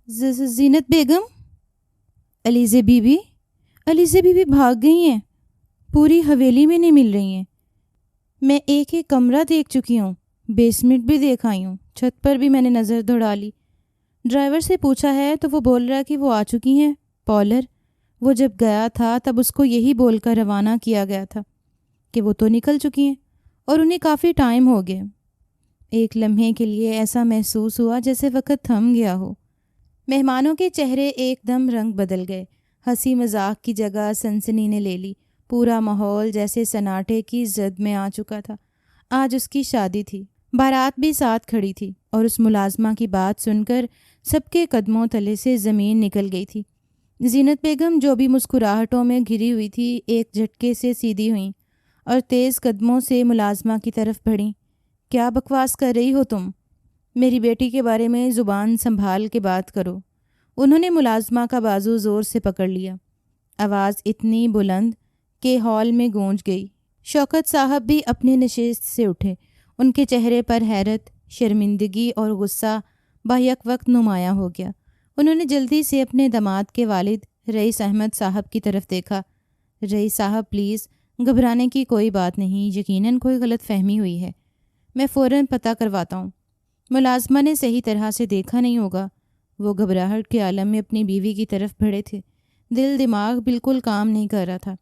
زینت بیگم، علیزے بیوی، علیزے بیوی بھاگ گئی ہیں، پوری حویلی میں نہیں مل رہی ہیں۔ میں ایک ایک کمرہ دیکھ چکی ہوں، بیسمنٹ بھی دیکھ آئی ہوں، چھت پر بھی میں نے نظر دوڑا لی۔ ڈرائیور سے پوچھا ہے تو وہ بول رہا کہ وہ آ چکی ہیں۔ پالر، وہ جب گیا تھا تب اس کو یہی بول کر روانہ کیا گیا تھا کہ وہ تو نکل چکی ہیں اور انہیں کافی ٹائم ہو گیا۔ ایک لمحے کے لیے ایسا محسوس ہوا جیسے وقت تھم گیا ہو۔ مہمانوں کے چہرے ایک دم رنگ بدل گئے، ہنسی مذاق کی جگہ سنسنی نے لے لی، پورا ماحول جیسے سناٹے کی زد میں آ چکا تھا۔ آج اس کی شادی تھی، بارات بھی ساتھ کھڑی تھی، اور اس ملازمہ کی بات سن کر سب کے قدموں تلے سے زمین نکل گئی تھی۔ زینت بیگم جو بھی مسکراہٹوں میں گھری ہوئی تھی، ایک جھٹکے سے سیدھی ہوئیں اور تیز قدموں سے ملازمہ کی طرف بڑھیں۔ کیا بکواس کر رہی ہو تم؟ میری بیٹی کے بارے میں زبان سنبھال کے بات کرو۔ انہوں نے ملازمہ کا بازو زور سے پکڑ لیا۔ آواز اتنی بلند کہ ہال میں گونج گئی۔ شوکت صاحب بھی اپنی نشست سے اٹھے۔ ان کے چہرے پر حیرت، شرمندگی اور غصہ بیک وقت نمایاں ہو گیا۔ انہوں نے جلدی سے اپنے داماد کے والد رئیس احمد صاحب کی طرف دیکھا۔ رئیس صاحب پلیز، گھبرانے کی کوئی بات نہیں، یقیناً کوئی غلط فہمی ہوئی ہے، میں فوراً پتہ کرواتا ہوں۔ ملازمہ نے صحیح طرح سے دیکھا نہیں ہوگا، وہ گھبراہٹ کے عالم میں اپنی بیوی کی طرف بڑھے تھے۔ دل دماغ بالکل کام نہیں کر رہا تھا۔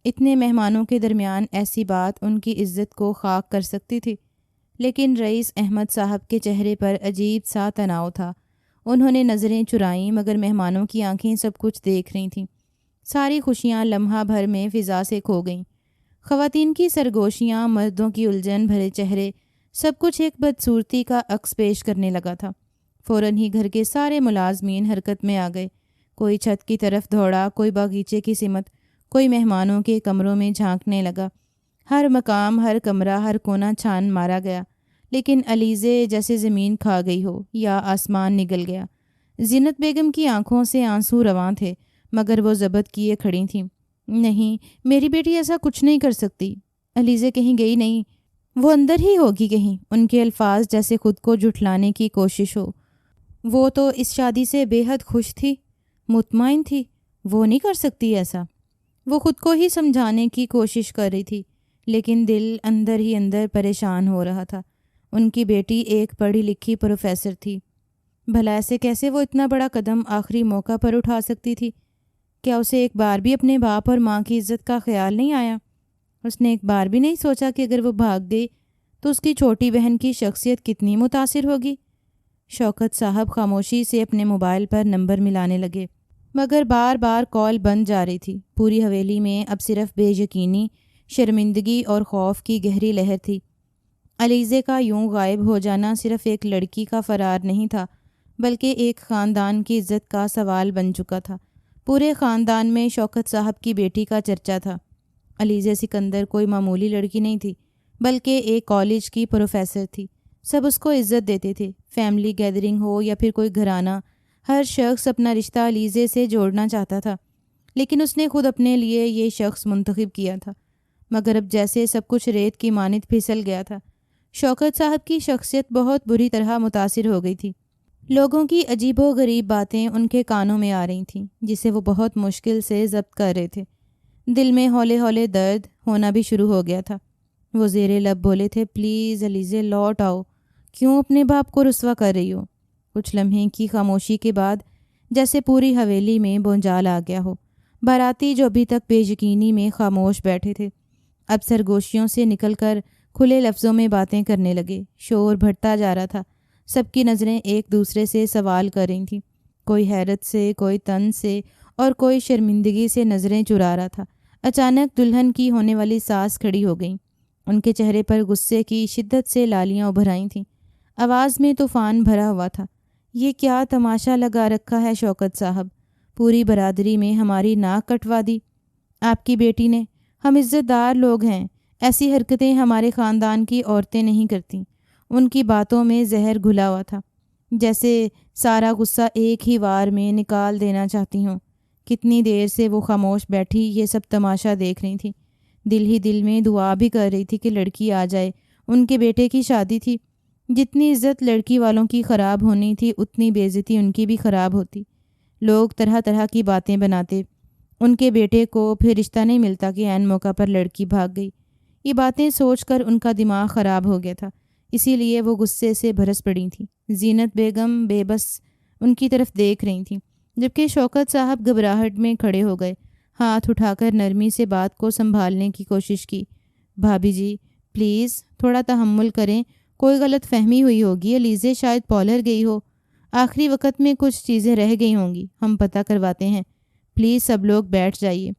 اتنے مہمانوں کے درمیان ایسی بات ان کی عزت کو خاک کر سکتی تھی، لیکن رئیس احمد صاحب کے چہرے پر عجیب سا تناؤ تھا۔ انہوں نے نظریں چرائیں مگر مہمانوں کی آنکھیں سب کچھ دیکھ رہی تھیں۔ ساری خوشیاں لمحہ بھر میں فضا سے کھو گئیں۔ خواتین کی سرگوشیاں، مردوں کی الجھن بھرے چہرے، سب کچھ ایک بدصورتی کا عکس پیش کرنے لگا تھا۔ فوراً ہی گھر کے سارے ملازمین حرکت میں آ گئے۔ کوئی چھت کی طرف دوڑا، کوئی باغیچے کی سمت، کوئی مہمانوں کے کمروں میں جھانکنے لگا۔ ہر مقام، ہر کمرہ، ہر کونا چھان مارا گیا، لیکن علیزے جیسے زمین کھا گئی ہو یا آسمان نگل گیا۔ زینت بیگم کی آنکھوں سے آنسو رواں تھے مگر وہ ضبط کیے کھڑی تھیں۔ نہیں، میری بیٹی ایسا کچھ نہیں کر سکتی، علیزے کہیں گئی نہیں، وہ اندر ہی ہوگی کہیں۔ ان کے الفاظ جیسے خود کو جھٹلانے کی کوشش ہو۔ وہ تو اس شادی سے بے حد خوش تھی، مطمئن تھی، وہ نہیں کر سکتی ایسا۔ وہ خود کو ہی سمجھانے کی کوشش کر رہی تھی، لیکن دل اندر ہی اندر پریشان ہو رہا تھا۔ ان کی بیٹی ایک پڑھی لکھی پروفیسر تھی، بھلا ایسے کیسے وہ اتنا بڑا قدم آخری موقع پر اٹھا سکتی تھی؟ کیا اسے ایک بار بھی اپنے باپ اور ماں کی عزت کا خیال نہیں آیا؟ اس نے ایک بار بھی نہیں سوچا کہ اگر وہ بھاگ گئی تو اس کی چھوٹی بہن کی شخصیت کتنی متاثر ہوگی؟ شوکت صاحب خاموشی سے اپنے موبائل پر نمبر ملانے لگے مگر بار بار کال بند جا رہی تھی۔ پوری حویلی میں اب صرف بے یقینی، شرمندگی اور خوف کی گہری لہر تھی۔ علیزے کا یوں غائب ہو جانا صرف ایک لڑکی کا فرار نہیں تھا بلکہ ایک خاندان کی عزت کا سوال بن چکا تھا۔ پورے خاندان میں شوکت صاحب کی بیٹی کا چرچا تھا۔ علیزے سکندر کوئی معمولی لڑکی نہیں تھی بلکہ ایک کالج کی پروفیسر تھی۔ سب اس کو عزت دیتے تھے، فیملی گیدرنگ ہو یا پھر کوئی گھرانہ، ہر شخص اپنا رشتہ علیزے سے جوڑنا چاہتا تھا، لیکن اس نے خود اپنے لیے یہ شخص منتخب کیا تھا۔ مگر اب جیسے سب کچھ ریت کی مانند پھسل گیا تھا۔ شوکت صاحب کی شخصیت بہت بری طرح متاثر ہو گئی تھی۔ لوگوں کی عجیب و غریب باتیں ان کے کانوں میں آ رہی تھیں جسے وہ بہت مشکل سے ضبط کر رہے تھے۔ دل میں ہولے ہولے درد ہونا بھی شروع ہو گیا تھا۔ وہ زیر لب بولے تھے، پلیز علیزے لوٹ آؤ، کیوں اپنے باپ کو رسوا کر رہی ہو؟ کچھ لمحے کی خاموشی کے بعد جیسے پوری حویلی میں بونجال آ گیا ہو۔ باراتی جو ابھی تک بے یقینی میں خاموش بیٹھے تھے اب سرگوشیوں سے نکل کر کھلے لفظوں میں باتیں کرنے لگے۔ شور بڑھتا جا رہا تھا، سب کی نظریں ایک دوسرے سے سوال کر رہی تھیں، کوئی حیرت سے، کوئی طنز سے اور کوئی شرمندگی سے نظریں چرا رہا تھا۔ اچانک دلہن کی ہونے والی ساس کھڑی ہو گئیں۔ ان کے چہرے پر غصے کی شدت سے لالیاں ابھر آئی تھیں، آواز میں طوفان بھرا ہوا تھا۔ یہ کیا تماشا لگا رکھا ہے شوکت صاحب؟ پوری برادری میں ہماری ناک کٹوا دی آپ کی بیٹی نے۔ ہم عزت دار لوگ ہیں، ایسی حرکتیں ہمارے خاندان کی عورتیں نہیں کرتیں۔ ان کی باتوں میں زہر گھلا ہوا تھا، جیسے سارا غصہ ایک ہی وار میں نکال دینا چاہتی ہوں۔ کتنی دیر سے وہ خاموش بیٹھی یہ سب تماشا دیکھ رہی تھی، دل ہی دل میں دعا بھی کر رہی تھی کہ لڑکی آ جائے۔ ان کے بیٹے کی شادی تھی، جتنی عزت لڑکی والوں کی خراب ہونی تھی اتنی بے عزتی ان کی بھی خراب ہوتی۔ لوگ طرح طرح کی باتیں بناتے ان کے بیٹے کو، پھر رشتہ نہیں ملتا کہ عین موقع پر لڑکی بھاگ گئی۔ یہ باتیں سوچ کر ان کا دماغ خراب ہو گیا تھا، اسی لیے وہ غصے سے بھرس پڑی تھیں۔ زینت بیگم بے بس ان کی طرف دیکھ رہی تھیں، جبکہ شوکت صاحب گھبراہٹ میں کھڑے ہو گئے، ہاتھ اٹھا کر نرمی سے بات کو سنبھالنے کی کوشش کی۔ بھابھی جی پلیز تھوڑا تحمل کریں، کوئی غلط فہمی ہوئی ہوگی، علیزے شاید پالر گئی ہو، آخری وقت میں کچھ چیزیں رہ گئی ہوں گی، ہم پتہ کرواتے ہیں، پلیز سب لوگ بیٹھ جائیے۔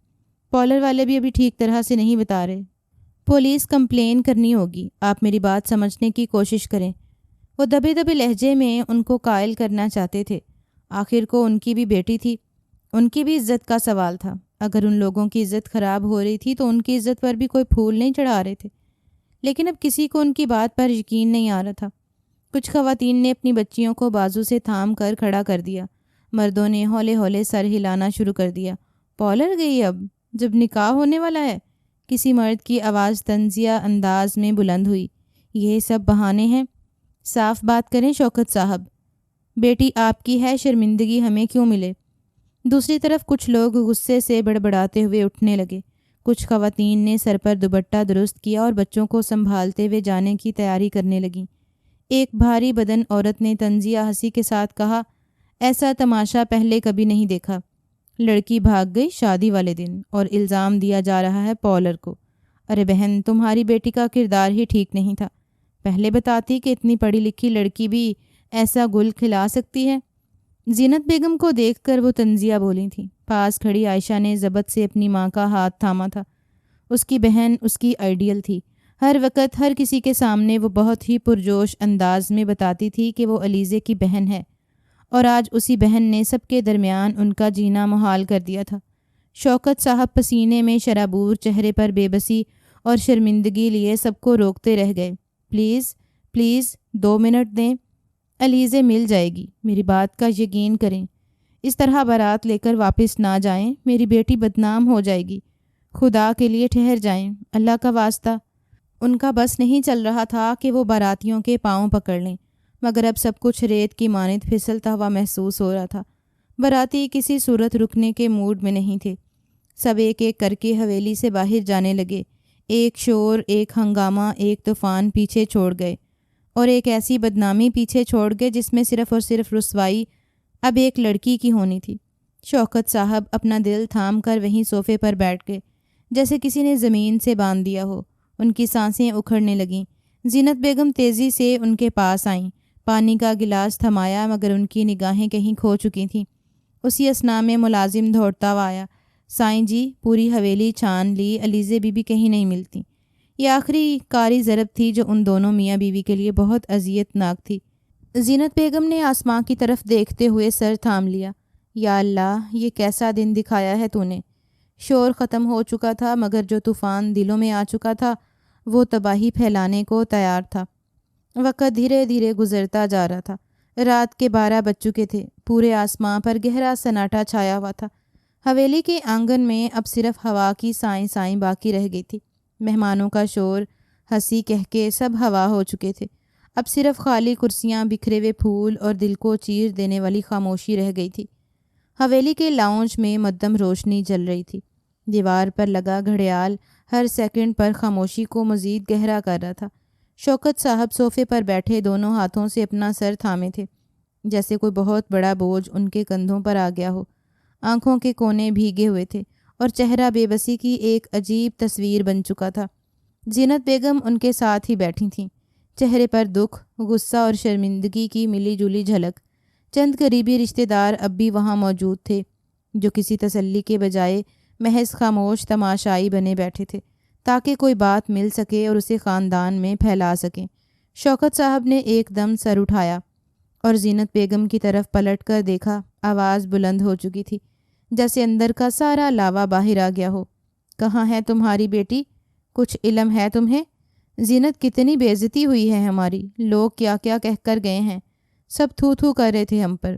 پالر والے بھی ابھی ٹھیک طرح سے نہیں بتا رہے، پولیس کمپلین کرنی ہوگی، آپ میری بات سمجھنے کی کوشش کریں۔ وہ دبے دبے لہجے میں ان کو قائل کرنا چاہتے تھے، آخر کو ان کی بھی بیٹی تھی، ان کی بھی عزت کا سوال تھا، اگر ان لوگوں کی عزت خراب ہو رہی تھی تو ان کی عزت پر بھی کوئی پھول نہیں چڑھا رہے تھے۔ لیکن اب کسی کو ان کی بات پر یقین نہیں آ رہا تھا۔ کچھ خواتین نے اپنی بچیوں کو بازو سے تھام کر کھڑا کر دیا، مردوں نے ہولے ہولے سر ہلانا شروع کر دیا۔ پالر گئی اب، جب نکاح ہونے والا ہے؟ کسی مرد کی آواز طنزیہ انداز میں بلند ہوئی۔ یہ سب بہانے ہیں، صاف بات کریں شوکت صاحب، بیٹی آپ کی ہے، شرمندگی ہمیں کیوں ملے؟ دوسری طرف کچھ لوگ غصے سے بڑبڑاتے ہوئے اٹھنے لگے۔ کچھ خواتین نے سر پر دوپٹہ درست کیا اور بچوں کو سنبھالتے ہوئے جانے کی تیاری کرنے لگیں۔ ایک بھاری بدن عورت نے طنزیہ ہنسی کے ساتھ کہا، ایسا تماشا پہلے کبھی نہیں دیکھا۔ لڑکی بھاگ گئی شادی والے دن اور الزام دیا جا رہا ہے پالر کو۔ ارے بہن، تمہاری بیٹی کا کردار ہی ٹھیک نہیں تھا، پہلے بتاتی کہ اتنی پڑھی لکھی لڑکی بھی ایسا گل کھلا سکتی ہے۔ زینت بیگم کو دیکھ کر وہ طنزیہ بولی تھیں۔ پاس کھڑی عائشہ نے ضبط سے اپنی ماں کا ہاتھ تھاما تھا۔ اس کی بہن اس کی آئیڈیل تھی، ہر وقت ہر کسی کے سامنے وہ بہت ہی پرجوش انداز میں بتاتی تھی کہ وہ علیزے کی بہن ہے، اور آج اسی بہن نے سب کے درمیان ان کا جینا محال کر دیا تھا۔ شوکت صاحب پسینے میں شرابور، چہرے پر بے بسی اور شرمندگی لیے سب کو روکتے رہ گئے۔ پلیز پلیز 2 منٹ دیں، علیزے مل جائے گی، میری بات کا یقین کریں، اس طرح بارات لے کر واپس نہ جائیں، میری بیٹی بدنام ہو جائے گی، خدا کے لیے ٹھہر جائیں، اللہ کا واسطہ۔ ان کا بس نہیں چل رہا تھا کہ وہ باراتیوں کے پاؤں پکڑ لیں، مگر اب سب کچھ ریت کی مانند پھسلتا ہوا محسوس ہو رہا تھا۔ باراتی کسی صورت رکنے کے موڈ میں نہیں تھے، سب ایک ایک کر کے حویلی سے باہر جانے لگے۔ ایک شور، ایک ہنگامہ، ایک طوفان پیچھے چھوڑ گئے، اور ایک ایسی بدنامی پیچھے چھوڑ گئے جس میں صرف اور صرف رسوائی اب ایک لڑکی کی ہونی تھی۔ شوکت صاحب اپنا دل تھام کر وہیں صوفے پر بیٹھ گئے، جیسے کسی نے زمین سے باندھ دیا ہو۔ ان کی سانسیں اکھڑنے لگیں۔ زینت بیگم تیزی سے ان کے پاس آئیں، پانی کا گلاس تھمایا، مگر ان کی نگاہیں کہیں کھو چکی تھیں۔ اسی اثنا میں ملازم دوڑتا ہوا آیا۔ سائیں جی، پوری حویلی چھان لی، علیزے بی بی کہیں نہیں ملتی۔ یہ آخری کاری ضرب تھی جو ان دونوں میاں بیوی کے لیے بہت اذیت ناک تھی۔ زینت بیگم نے آسمان کی طرف دیکھتے ہوئے سر تھام لیا۔ یا اللہ، یہ کیسا دن دکھایا ہے تو نے۔ شور ختم ہو چکا تھا، مگر جو طوفان دلوں میں آ چکا تھا وہ تباہی پھیلانے کو تیار تھا۔ وقت دھیرے دھیرے گزرتا جا رہا تھا۔ رات کے 12 بج چکے تھے، پورے آسمان پر گہرا سناٹا چھایا ہوا تھا۔ حویلی کے آنگن میں اب صرف ہوا کی سائیں سائیں باقی رہ گئی تھی۔ مہمانوں کا شور، ہنسی کہکے سب ہوا ہو چکے تھے۔ اب صرف خالی کرسیاں، بکھرے ہوئے پھول اور دل کو چیر دینے والی خاموشی رہ گئی تھی۔ حویلی کے لاؤنج میں مدھم روشنی جل رہی تھی۔ دیوار پر لگا گھڑیال ہر سیکنڈ پر خاموشی کو مزید گہرا کر رہا تھا۔ شوکت صاحب صوفے پر بیٹھے دونوں ہاتھوں سے اپنا سر تھامے تھے، جیسے کوئی بہت بڑا بوجھ ان کے کندھوں پر آ گیا ہو۔ آنکھوں کے کونے بھیگے ہوئے تھے اور چہرہ بے بسی کی ایک عجیب تصویر بن چکا تھا۔ زینت بیگم ان کے ساتھ ہی بیٹھی تھیں، چہرے پر دکھ، غصہ اور شرمندگی کی ملی جلی جھلک۔ چند قریبی رشتہ دار اب بھی وہاں موجود تھے، جو کسی تسلی کے بجائے محض خاموش تماشائی بنے بیٹھے تھے، تاکہ کوئی بات مل سکے اور اسے خاندان میں پھیلا سکیں۔ شوکت صاحب نے ایک دم سر اٹھایا اور زینت بیگم کی طرف پلٹ کر دیکھا۔ آواز بلند ہو چکی تھی، جیسے اندر کا سارا لاوا باہر آ گیا ہو۔ کہاں ہے تمہاری بیٹی؟ کچھ علم ہے تمہیں؟ زینت، کتنی بے عزتی ہوئی ہے ہماری، لوگ کیا کیا کہہ کر گئے ہیں، سب تھو تھو کر رہے تھے ہم پر۔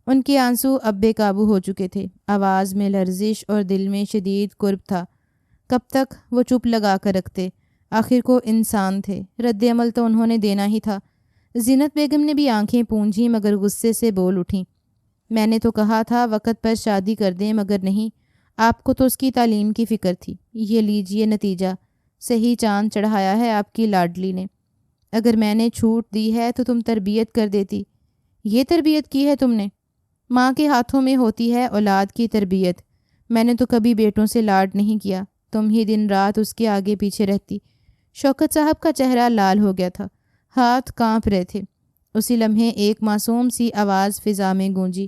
ان کے آنسو اب بے قابو ہو چکے تھے، آواز میں لرزش اور دل میں شدید کرب تھا۔ کب تک وہ چپ لگا کر رکھتے؟ آخر کو انسان تھے، رد عمل تو انہوں نے دینا ہی تھا۔ زینت بیگم نے بھی آنکھیں پونجھیں مگر غصے سے بول اٹھیں، میں نے تو کہا تھا وقت پر شادی کر دیں، مگر نہیں، آپ کو تو اس کی تعلیم کی فکر تھی۔ یہ لیجئے نتیجہ، صحیح چاند چڑھایا ہے آپ کی لاڈلی نے۔ اگر میں نے چھوٹ دی ہے تو تم تربیت کر دیتی۔ یہ تربیت کی ہے تم نے؟ ماں کے ہاتھوں میں ہوتی ہے اولاد کی تربیت۔ میں نے تو کبھی بیٹوں سے لاڈ نہیں کیا، تم ہی دن رات اس کے آگے پیچھے رہتی۔ شوکت صاحب کا چہرہ لال ہو گیا تھا، ہاتھ کانپ رہے تھے۔ اسی لمحے ایک معصوم سی آواز فضا میں گونجی،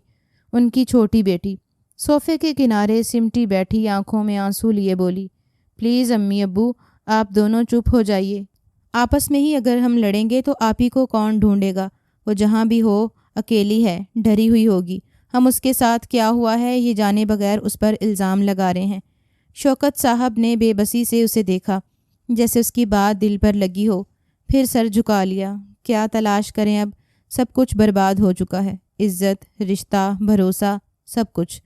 ان کی چھوٹی بیٹی صوفے کے کنارے سمٹی بیٹھی آنکھوں میں آنسو لیے بولی، پلیز امی ابو آپ دونوں چپ ہو جائیے، آپس میں ہی اگر ہم لڑیں گے تو آپ ہی کو کون ڈھونڈے گا؟ وہ جہاں بھی ہو اکیلی ہے، ڈری ہوئی ہوگی، ہم اس کے ساتھ کیا ہوا ہے یہ جانے بغیر اس پر الزام لگا رہے ہیں۔ شوکت صاحب نے بے بسی سے اسے دیکھا، جیسے اس کی بات دل پر لگی ہو، پھر سر جھکا لیا۔ کیا تلاش کریں اب؟ سب کچھ برباد ہو چکا ہے، عزت، رشتہ، بھروسہ، سب کچھ۔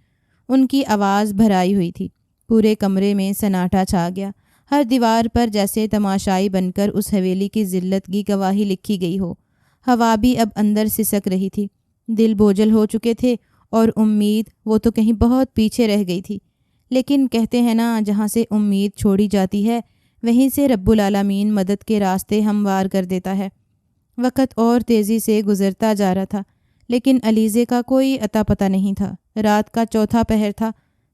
ان کی آواز بھرائی ہوئی تھی، پورے کمرے میں سناٹا چھا گیا، ہر دیوار پر جیسے تماشائی بن کر اس حویلی کی ذلت کی گواہی لکھی گئی ہو۔ ہوا بھی اب اندر سسک رہی تھی، دل بوجھل ہو چکے تھے، اور امید وہ تو کہیں بہت پیچھے رہ گئی تھی۔ لیکن کہتے ہیں نا، جہاں سے امید چھوڑی جاتی ہے وہیں سے رب العالمین مدد کے راستے ہموار کر دیتا ہے۔ وقت اور تیزی سے گزرتا جا رہا تھا، لیکن علیزے کا کوئی اتا پتہ نہیں تھا۔ رات کا چوتھا پہر تھا،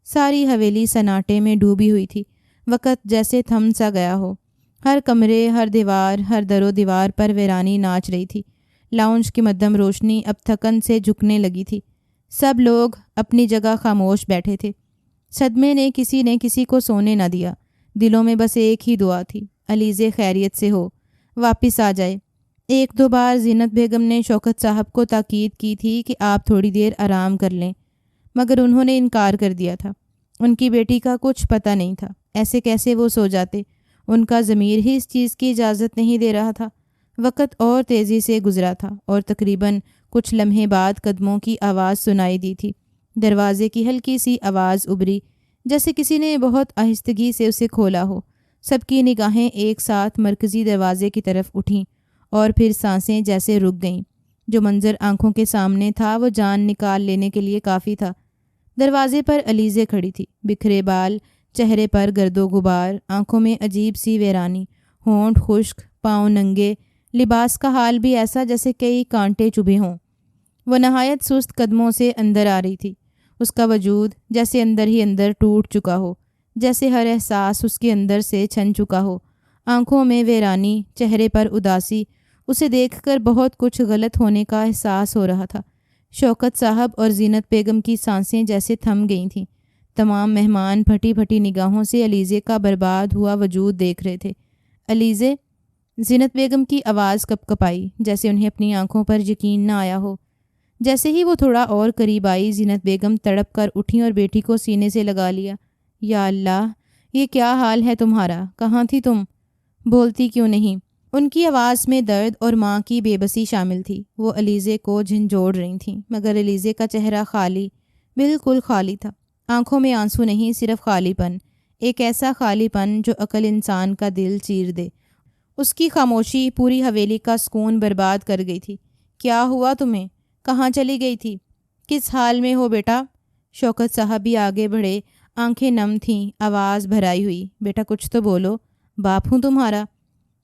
ساری حویلی سناٹے میں ڈوبی ہوئی تھی، وقت جیسے تھم سا گیا ہو۔ ہر کمرے، ہر دیوار، ہر در و دیوار پر ویرانی ناچ رہی تھی۔ لاؤنج کی مدھم روشنی اب تھکن سے جھکنے لگی تھی، سب لوگ اپنی جگہ خاموش بیٹھے تھے۔ صدمے نے کسی کو سونے نہ دیا، دلوں میں بس ایک ہی دعا تھی، علیزے خیریت سے ہو، واپس آ جائے۔ ایک دو بار زینت بیگم نے شوکت صاحب کو تاکید کی تھی کہ آپ تھوڑی دیر آرام کر لیں، مگر انہوں نے انکار کر دیا تھا۔ ان کی بیٹی کا کچھ پتہ نہیں تھا، ایسے کیسے وہ سو جاتے؟ ان کا ضمیر ہی اس چیز کی اجازت نہیں دے رہا تھا۔ وقت اور تیزی سے گزرا تھا، اور تقریباً کچھ لمحے بعد قدموں کی آواز سنائی دی تھی۔ دروازے کی ہلکی سی آواز ابھری، جیسے کسی نے بہت آہستگی سے اسے کھولا ہو۔ سب کی نگاہیں ایک ساتھ مرکزی دروازے کی طرف اٹھیں، اور پھر سانسیں جیسے رک گئیں۔ جو منظر آنکھوں کے سامنے تھا وہ جان نکال لینے کے لیے کافی تھا۔ دروازے پر علیزے کھڑی تھی، بکھرے بال، چہرے پر گرد و غبار، آنکھوں میں عجیب سی ویرانی، ہونٹ خشک، پاؤں ننگے، لباس کا حال بھی ایسا جیسے کئی کانٹے چبھے ہوں۔ وہ نہایت سست قدموں سے اندر آ رہی تھی، اس کا وجود جیسے اندر ہی اندر ٹوٹ چکا ہو، جیسے ہر احساس اس کے اندر سے چھن چکا ہو۔ آنکھوں میں ویرانی، چہرے پر اداسی، اسے دیکھ کر بہت کچھ غلط ہونے کا احساس ہو رہا تھا۔ شوکت صاحب اور زینت بیگم کی سانسیں جیسے تھم گئی تھیں۔ تمام مہمان پھٹی پھٹی نگاہوں سے علیزے کا برباد ہوا وجود دیکھ رہے تھے۔ علیزے، زینت بیگم کی آواز کپ کپائی، جیسے انہیں اپنی آنکھوں پر یقین نہ آیا ہو۔ جیسے ہی وہ تھوڑا اور قریب آئی، زینت بیگم تڑپ کر اٹھیں اور بیٹی کو سینے سے لگا لیا۔ یا اللہ، یہ کیا حال ہے تمہارا؟ کہاں تھی تم؟ بولتی کیوں نہیں؟ ان کی آواز میں درد اور ماں کی بے بسی شامل تھی۔ وہ علیزے کو جھنجھوڑ رہی تھیں، مگر علیزے کا چہرہ خالی، بالکل خالی تھا۔ آنکھوں میں آنسو نہیں، صرف خالی پن، ایک ایسا خالی پن جو عقل انسان کا دل چیر دے۔ اس کی خاموشی پوری حویلی کا سکون برباد کر گئی تھی۔ کیا ہوا تمہیں؟ کہاں چلی گئی تھی؟ کس حال میں ہو بیٹا؟ شوکت صاحب بھی آگے بڑھے، آنکھیں نم تھیں، آواز بھرائی ہوئی، بیٹا کچھ تو بولو، باپ ہوں تمہارا،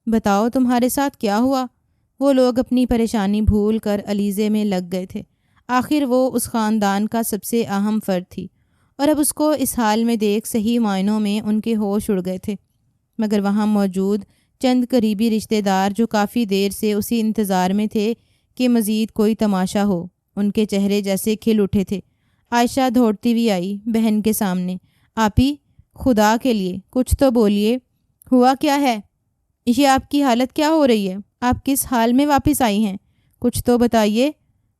بتاؤ تمہارے ساتھ کیا ہوا؟ وہ لوگ اپنی پریشانی بھول کر علیزے میں لگ گئے تھے۔ آخر وہ اس خاندان کا سب سے اہم فرد تھی، اور اب اس کو اس حال میں دیکھ صحیح معنوں میں ان کے ہوش اڑ گئے تھے۔ مگر وہاں موجود چند قریبی رشتہ دار جو کافی دیر سے اسی انتظار میں تھے کہ مزید کوئی تماشا ہو، ان کے چہرے جیسے کھل اٹھے تھے۔ عائشہ دوڑتی ہوئی آئی بہن کے سامنے، آپی، خدا کے لیے کچھ تو بولیے، ہوا کیا ہے؟ یہ آپ کی حالت کیا ہو رہی ہے؟ آپ کس حال میں واپس آئی ہیں؟ کچھ تو بتائیے۔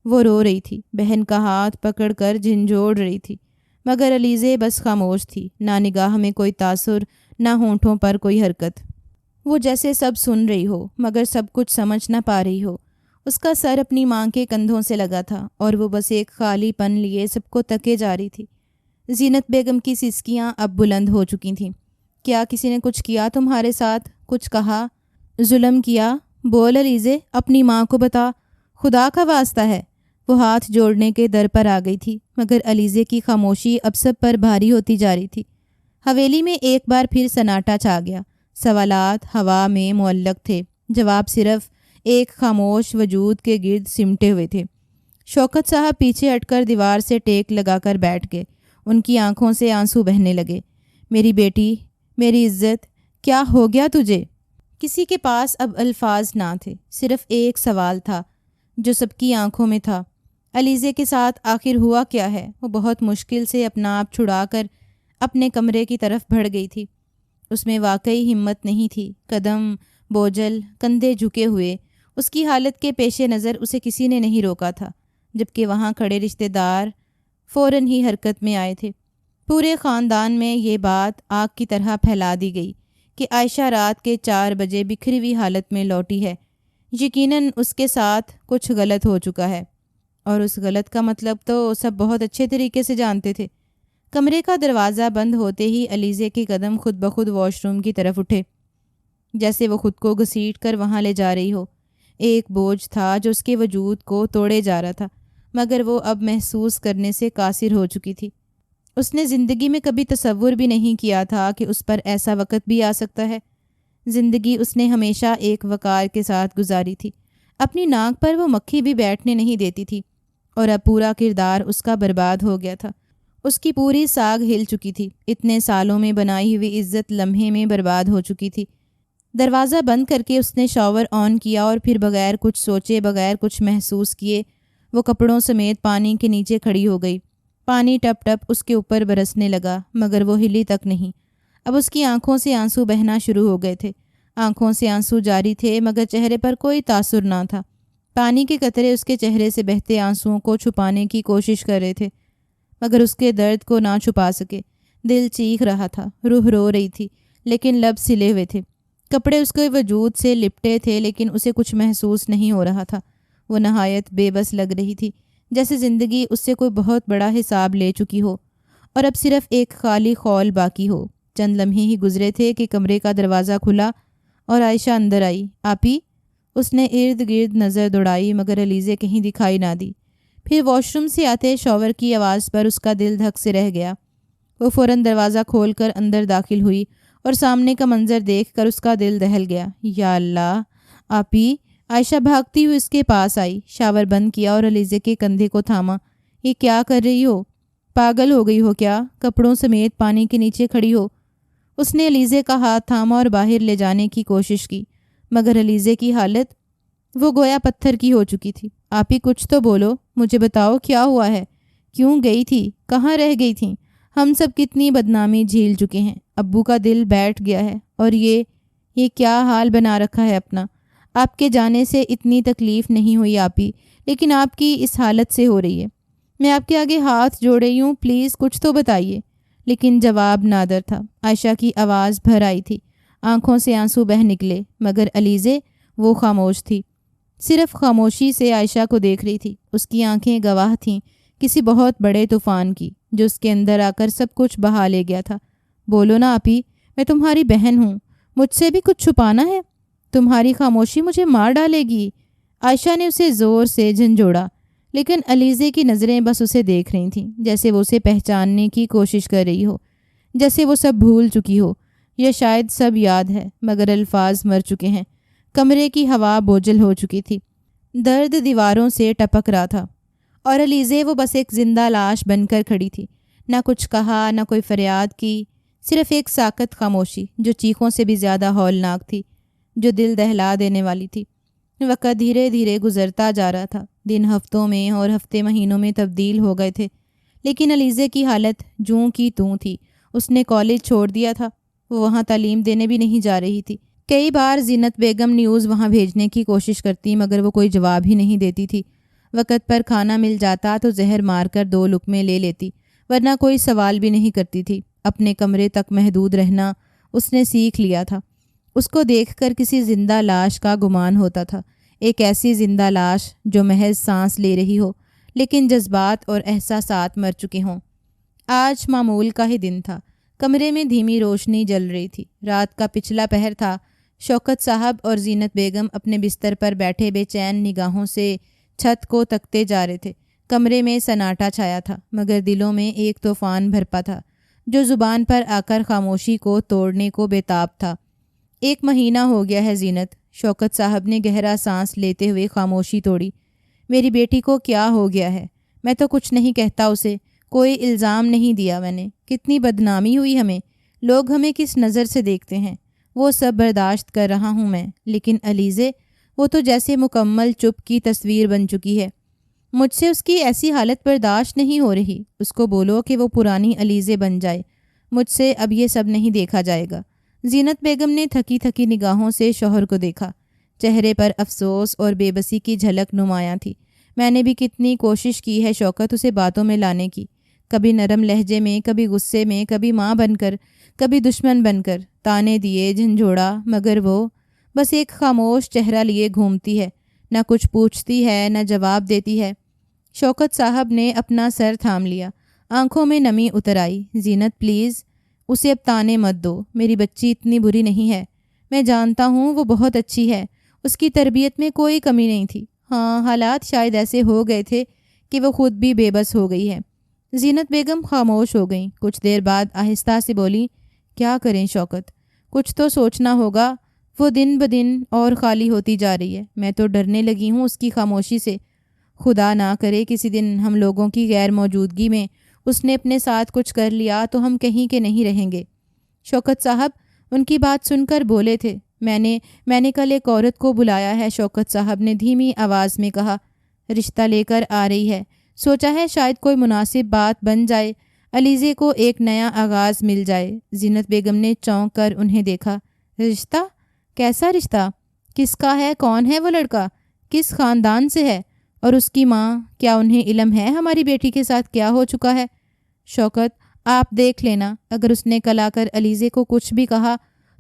وہ رو رہی تھی، بہن کا ہاتھ پکڑ کر جھنجھوڑ رہی تھی، مگر علیزے بس خاموش تھی، نہ نگاہ میں کوئی تاثر، نہ ہونٹوں پر کوئی حرکت۔ وہ جیسے سب سن رہی ہو مگر سب کچھ سمجھ نہ پا رہی ہو۔ اس کا سر اپنی ماں کے کندھوں سے لگا تھا، اور وہ بس ایک خالی پن لیے سب کو تکے جا رہی تھی۔ زینت بیگم کی سسکیاں اب بلند ہو چکی تھیں۔ کیا کسی نے کچھ کیا تمہارے ساتھ؟ کچھ کہا؟ ظلم کیا؟ بول علیزے، اپنی ماں کو بتا، خدا کا واسطہ ہے۔ وہ ہاتھ جوڑنے کے در پر آ گئی تھی، مگر علیزے کی خاموشی اب سب پر بھاری ہوتی جا رہی تھی۔ حویلی میں ایک بار پھر سناٹا چھا گیا۔ سوالات ہوا میں معلق تھے، جواب صرف ایک خاموش وجود کے گرد سمٹے ہوئے تھے۔ شوکت صاحب پیچھے ہٹ کر دیوار سے ٹیک لگا کر بیٹھ گئے۔ ان کی آنکھوں سے آنسو بہنے لگے۔ میری بیٹی، میری عزت، کیا ہو گیا تجھے؟ کسی کے پاس اب الفاظ نہ تھے، صرف ایک سوال تھا جو سب کی آنکھوں میں تھا۔ علیزے کے ساتھ آخر ہوا کیا ہے؟ وہ بہت مشکل سے اپنا آپ چھڑا کر اپنے کمرے کی طرف بڑھ گئی تھی۔ اس میں واقعی ہمت نہیں تھی، قدم بوجھل، کندھے جھکے ہوئے۔ اس کی حالت کے پیش نظر اسے کسی نے نہیں روکا تھا، جبکہ وہاں کھڑے رشتہ دار فوراً ہی حرکت میں آئے تھے۔ پورے خاندان میں یہ بات آگ کی طرح پھیلا دی گئی کہ عائشہ رات کے 4 بجے بکھری ہوئی حالت میں لوٹی ہے۔ یقیناً اس کے ساتھ کچھ غلط ہو چکا ہے، اور اس غلط کا مطلب تو سب بہت اچھے طریقے سے جانتے تھے۔ کمرے کا دروازہ بند ہوتے ہی علیزے کے قدم خود بخود واش روم کی طرف اٹھے، جیسے وہ خود کو گھسیٹ کر وہاں لے جا رہی ہو۔ ایک بوجھ تھا جو اس کے وجود کو توڑے جا رہا تھا، مگر وہ اب محسوس کرنے سے قاصر ہو چکی تھی۔ اس نے زندگی میں کبھی تصور بھی نہیں کیا تھا کہ اس پر ایسا وقت بھی آ سکتا ہے۔ زندگی اس نے ہمیشہ ایک وقار کے ساتھ گزاری تھی، اپنی ناک پر وہ مکھی بھی بیٹھنے نہیں دیتی تھی، اور اب پورا کردار اس کا برباد ہو گیا تھا۔ اس کی پوری ساکھ ہل چکی تھی، اتنے سالوں میں بنائی ہوئی عزت لمحے میں برباد ہو چکی تھی۔ دروازہ بند کر کے اس نے شاور آن کیا اور پھر بغیر کچھ سوچے، بغیر کچھ محسوس کیے، وہ کپڑوں سمیت پانی کے نیچے کھڑی ہو گئی۔ پانی ٹپ ٹپ اس کے اوپر برسنے لگا، مگر وہ ہلی تک نہیں۔ اب اس کی آنکھوں سے آنسو بہنا شروع ہو گئے تھے۔ آنکھوں سے آنسو جاری تھے، مگر چہرے پر کوئی تاثر نہ تھا۔ پانی کے قطرے اس کے چہرے سے بہتے آنسوؤں کو چھپانے کی کوشش کر رہے تھے، مگر اس کے درد کو نہ چھپا سکے۔ دل چیخ رہا تھا، روح رو رہی تھی، لیکن لب سلے ہوئے تھے۔ کپڑے اس کے وجود سے لپٹے تھے، لیکن اسے کچھ محسوس نہیں ہو رہا تھا۔ وہ نہایت بے بس لگ رہی تھی، جیسے زندگی اس سے کوئی بہت بڑا حساب لے چکی ہو، اور اب صرف ایک خالی خول باقی ہو۔ چند لمحے ہی گزرے تھے کہ کمرے کا دروازہ کھلا اور عائشہ اندر آئی۔ آپی؟ اس نے ارد گرد نظر دوڑائی، مگر علیزے کہیں دکھائی نہ دی۔ پھر واش روم سے آتے شاور کی آواز پر اس کا دل دھک سے رہ گیا۔ وہ فوراً دروازہ کھول کر اندر داخل ہوئی، اور سامنے کا منظر دیکھ کر اس کا دل دہل گیا۔ یا اللہ! آپی! عائشہ بھاگتی ہوئی اس کے پاس آئی، شاور بند کیا اور علیزے کے کندھے کو تھاما۔ یہ کیا کر رہی ہو؟ پاگل ہو گئی ہو کیا؟ کپڑوں سمیت پانی کے نیچے کھڑی ہو۔ اس نے علیزے کا ہاتھ تھاما اور باہر لے جانے کی کوشش کی، مگر علیزے کی حالت وہ گویا پتھر کی ہو چکی تھی۔ آپی کچھ تو بولو، مجھے بتاؤ کیا ہوا ہے؟ کیوں گئی تھی؟ کہاں رہ گئی تھیں؟ ہم سب کتنی بدنامی جھیل چکے ہیں۔ ابو کا دل بیٹھ گیا ہے، اور یہ کیا حال بنا رکھا ہے اپنا۔ آپ کے جانے سے اتنی تکلیف نہیں ہوئی آپی، لیکن آپ کی اس حالت سے ہو رہی ہے۔ میں آپ کے آگے ہاتھ جوڑ رہی ہوں، پلیز کچھ تو بتائیے۔ لیکن جواب نادر تھا۔ عائشہ کی آواز بھر آئی تھی، آنکھوں سے آنسو بہہ نکلے، مگر علیزے وہ خاموش تھی، صرف خاموشی سے عائشہ کو دیکھ رہی تھی۔ اس کی آنکھیں گواہ تھیں کسی بہت بڑے طوفان کی، جو اس کے اندر آ کر سب کچھ بہا لے گیا تھا۔ بولو نا آپی، میں تمہاری بہن ہوں، مجھ سے بھی کچھ چھپانا ہے؟ تمہاری خاموشی مجھے مار ڈالے گی۔ عائشہ نے اسے زور سے جھنجھوڑا، لیکن علیزے کی نظریں بس اسے دیکھ رہی تھیں، جیسے وہ اسے پہچاننے کی کوشش کر رہی ہو، جیسے وہ سب بھول چکی ہو، یا شاید سب یاد ہے مگر الفاظ مر چکے ہیں۔ کمرے کی ہوا بوجھل ہو چکی تھی، درد دیواروں سے ٹپک رہا تھا، اور علیزے وہ بس ایک زندہ لاش بن کر کھڑی تھی۔ نہ کچھ کہا، نہ کوئی فریاد کی، صرف ایک ساکت خاموشی جو چیخوں سے بھی زیادہ ہولناک تھی، جو دل دہلا دینے والی تھی۔ وقت دھیرے دھیرے گزرتا جا رہا تھا، دن ہفتوں میں اور ہفتے مہینوں میں تبدیل ہو گئے تھے، لیکن علیزے کی حالت جوں کی توں تھی۔ اس نے کالج چھوڑ دیا تھا، وہ وہاں تعلیم دینے بھی نہیں جا رہی تھی۔ کئی بار زینت بیگم نیوز وہاں بھیجنے کی کوشش کرتی، مگر وہ کوئی جواب ہی نہیں دیتی تھی۔ وقت پر کھانا مل جاتا تو زہر مار کر 2 لقمے لے لیتی، ورنہ کوئی سوال بھی نہیں کرتی تھی۔ اپنے کمرے تک محدود رہنا اس نے سیکھ لیا تھا۔ اس کو دیکھ کر کسی زندہ لاش کا گمان ہوتا تھا، ایک ایسی زندہ لاش جو محض سانس لے رہی ہو، لیکن جذبات اور احساسات مر چکے ہوں۔ آج معمول کا ہی دن تھا، کمرے میں دھیمی روشنی جل رہی تھی، رات کا پچھلا پہر تھا، شوکت صاحب اور زینت بیگم اپنے بستر پر بیٹھے بے چین نگاہوں سے چھت کو تکتے جا رہے تھے۔ کمرے میں سناٹا چھایا تھا، مگر دلوں میں ایک طوفان بھرپا تھا جو زبان پر آ کر خاموشی کو توڑنے کو بےتاب تھا۔ 1 مہینہ ہو گیا ہے زینت، شوکت صاحب نے گہرا سانس لیتے ہوئے خاموشی توڑی۔ میری بیٹی کو کیا ہو گیا ہے؟ میں تو کچھ نہیں کہتا اسے، کوئی الزام نہیں دیا میں نے۔ کتنی بدنامی ہوئی ہمیں، لوگ ہمیں کس نظر سے دیکھتے ہیں، وہ سب برداشت کر رہا ہوں میں، لیکن علیزے، وہ تو جیسے مکمل چپ کی تصویر بن چکی ہے۔ مجھ سے اس کی ایسی حالت برداشت نہیں ہو رہی۔ اس کو بولو کہ وہ پرانی علیزے بن جائے، مجھ سے اب یہ سب نہیں دیکھا جائے گا۔ زینت بیگم نے تھکی تھکی نگاہوں سے شوہر کو دیکھا، چہرے پر افسوس اور بے بسی کی جھلک نمایاں تھی۔ میں نے بھی کتنی کوشش کی ہے شوکت اسے باتوں میں لانے کی، کبھی نرم لہجے میں، کبھی غصے میں، کبھی ماں بن کر، کبھی دشمن بن کر، تانے دیے، جھنجھوڑا، مگر وہ بس ایک خاموش چہرہ لیے گھومتی ہے، نہ کچھ پوچھتی ہے، نہ جواب دیتی ہے۔ شوکت صاحب نے اپنا سر تھام لیا، آنکھوں میں نمی اتر آئی۔ زینت پلیز، اسے اب تانے مت دو، میری بچی اتنی بری نہیں ہے، میں جانتا ہوں وہ بہت اچھی ہے، اس کی تربیت میں کوئی کمی نہیں تھی۔ ہاں، حالات شاید ایسے ہو گئے تھے کہ وہ خود بھی بے بس ہو گئی ہے۔ زینت بیگم خاموش ہو گئیں، کچھ دیر بعد آہستہ سے بولی، کیا کریں شوکت، کچھ تو سوچنا ہوگا، وہ دن بدن اور خالی ہوتی جا رہی ہے۔ میں تو ڈرنے لگی ہوں اس کی خاموشی سے، خدا نہ کرے کسی دن ہم لوگوں کی غیر موجودگی میں اس نے اپنے ساتھ کچھ کر لیا تو ہم کہیں کے نہیں رہیں گے۔ شوکت صاحب ان کی بات سن کر بولے تھے، میں نے کل ایک عورت کو بلایا ہے، شوکت صاحب نے دھیمی آواز میں کہا، رشتہ لے کر آ رہی ہے، سوچا ہے شاید کوئی مناسب بات بن جائے، علیزے کو ایک نیا آغاز مل جائے۔ زینت بیگم نے چونک کر انہیں دیکھا، رشتہ؟ کیسا رشتہ؟ کس کا ہے؟ کون ہے وہ لڑکا؟ کس خاندان سے ہے؟ اور اس کی ماں، کیا انہیں علم ہے ہماری بیٹی کے ساتھ کیا ہو چکا ہے؟ شوکت، آپ دیکھ لینا، اگر اس نے کل آ کر علیزے کو کچھ بھی کہا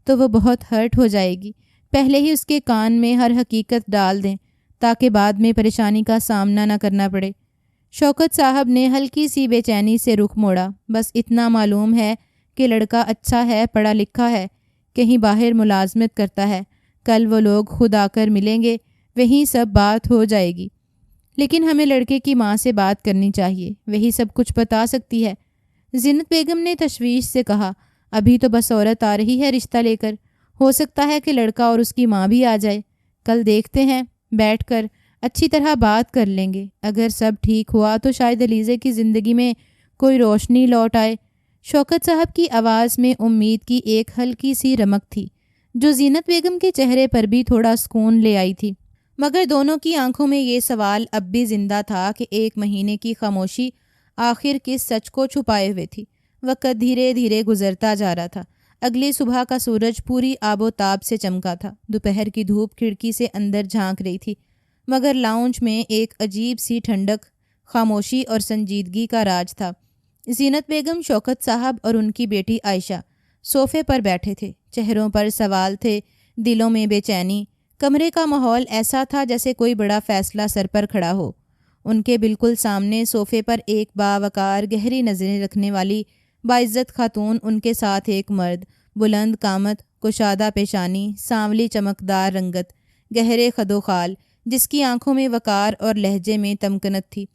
تو وہ بہت ہرٹ ہو جائے گی، پہلے ہی اس کے کان میں ہر حقیقت ڈال دیں تاکہ بعد میں پریشانی کا سامنا نہ کرنا پڑے۔ شوکت صاحب نے ہلکی سی بے چینی سے رخ موڑا، بس اتنا معلوم ہے کہ لڑکا اچھا ہے، پڑھا لکھا ہے، کہیں باہر ملازمت کرتا ہے، کل وہ لوگ خود آ کر ملیں گے، وہیں سب بات ہو جائے گی، لیکن ہمیں لڑکے کی ماں سے بات کرنی چاہیے، وہی سب کچھ بتا سکتی ہے۔ زینت بیگم نے تشویش سے کہا، ابھی تو بس عورت آ رہی ہے رشتہ لے کر، ہو سکتا ہے کہ لڑکا اور اس کی ماں بھی آ جائے، کل دیکھتے ہیں، بیٹھ کر اچھی طرح بات کر لیں گے، اگر سب ٹھیک ہوا تو شاید علیزے کی زندگی میں کوئی روشنی لوٹ آئے۔ شوکت صاحب کی آواز میں امید کی ایک ہلکی سی رمق تھی جو زینت بیگم کے چہرے پر بھی تھوڑا سکون لے آئی تھی، مگر دونوں کی آنکھوں میں یہ سوال اب بھی زندہ تھا کہ 1 مہینے کی خاموشی آخر کس سچ کو چھپائے ہوئے تھی۔ وقت دھیرے دھیرے گزرتا جا رہا تھا، اگلی صبح کا سورج پوری آب و تاب سے چمکا تھا، دوپہر کی دھوپ کھڑکی سے اندر جھانک رہی تھی، مگر لاؤنج میں ایک عجیب سی ٹھنڈک، خاموشی اور سنجیدگی کا راج تھا۔ زینت بیگم، شوکت صاحب اور ان کی بیٹی عائشہ صوفے پر بیٹھے تھے، چہروں پر سوال تھے، دلوں میں بے چینی۔ کمرے کا ماحول ایسا تھا جیسے کوئی بڑا فیصلہ سر پر کھڑا ہو۔ ان کے بالکل سامنے صوفے پر ایک باوقار، گہری نظریں رکھنے والی باعزت خاتون، ان کے ساتھ ایک مرد، بلند قامت، کشادہ پیشانی، سانولی چمکدار رنگت، گہرے خد و خال، جس کی آنکھوں میں وقار اور لہجے میں تمکنت تھی۔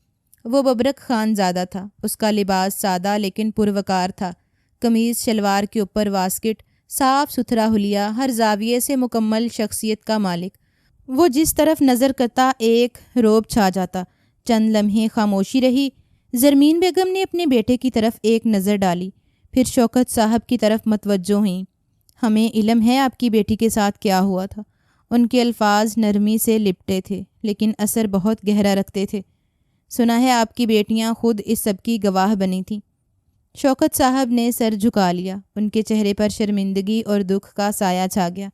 وہ ببرک خان زادہ تھا، اس کا لباس سادہ لیکن پروقار تھا، قمیض شلوار کے اوپر واسکٹ، صاف ستھرا حلیہ، ہر زاویے سے مکمل شخصیت کا مالک۔ وہ جس طرف نظر کرتا ایک رعب چھا جاتا۔ چند لمحے خاموشی رہی، زرمین بیگم نے اپنے بیٹے کی طرف ایک نظر ڈالی، پھر شوکت صاحب کی طرف متوجہ ہوئیں۔ ہمیں علم ہے آپ کی بیٹی کے ساتھ کیا ہوا تھا۔ ان کے الفاظ نرمی سے لپٹے تھے لیکن اثر بہت گہرا رکھتے تھے۔ سنا ہے آپ کی بیٹیاں خود اس سب کی گواہ بنی تھیں۔ شوکت صاحب نے سر جھکا لیا، ان کے چہرے پر شرمندگی اور دکھ کا سایہ چھا گیا،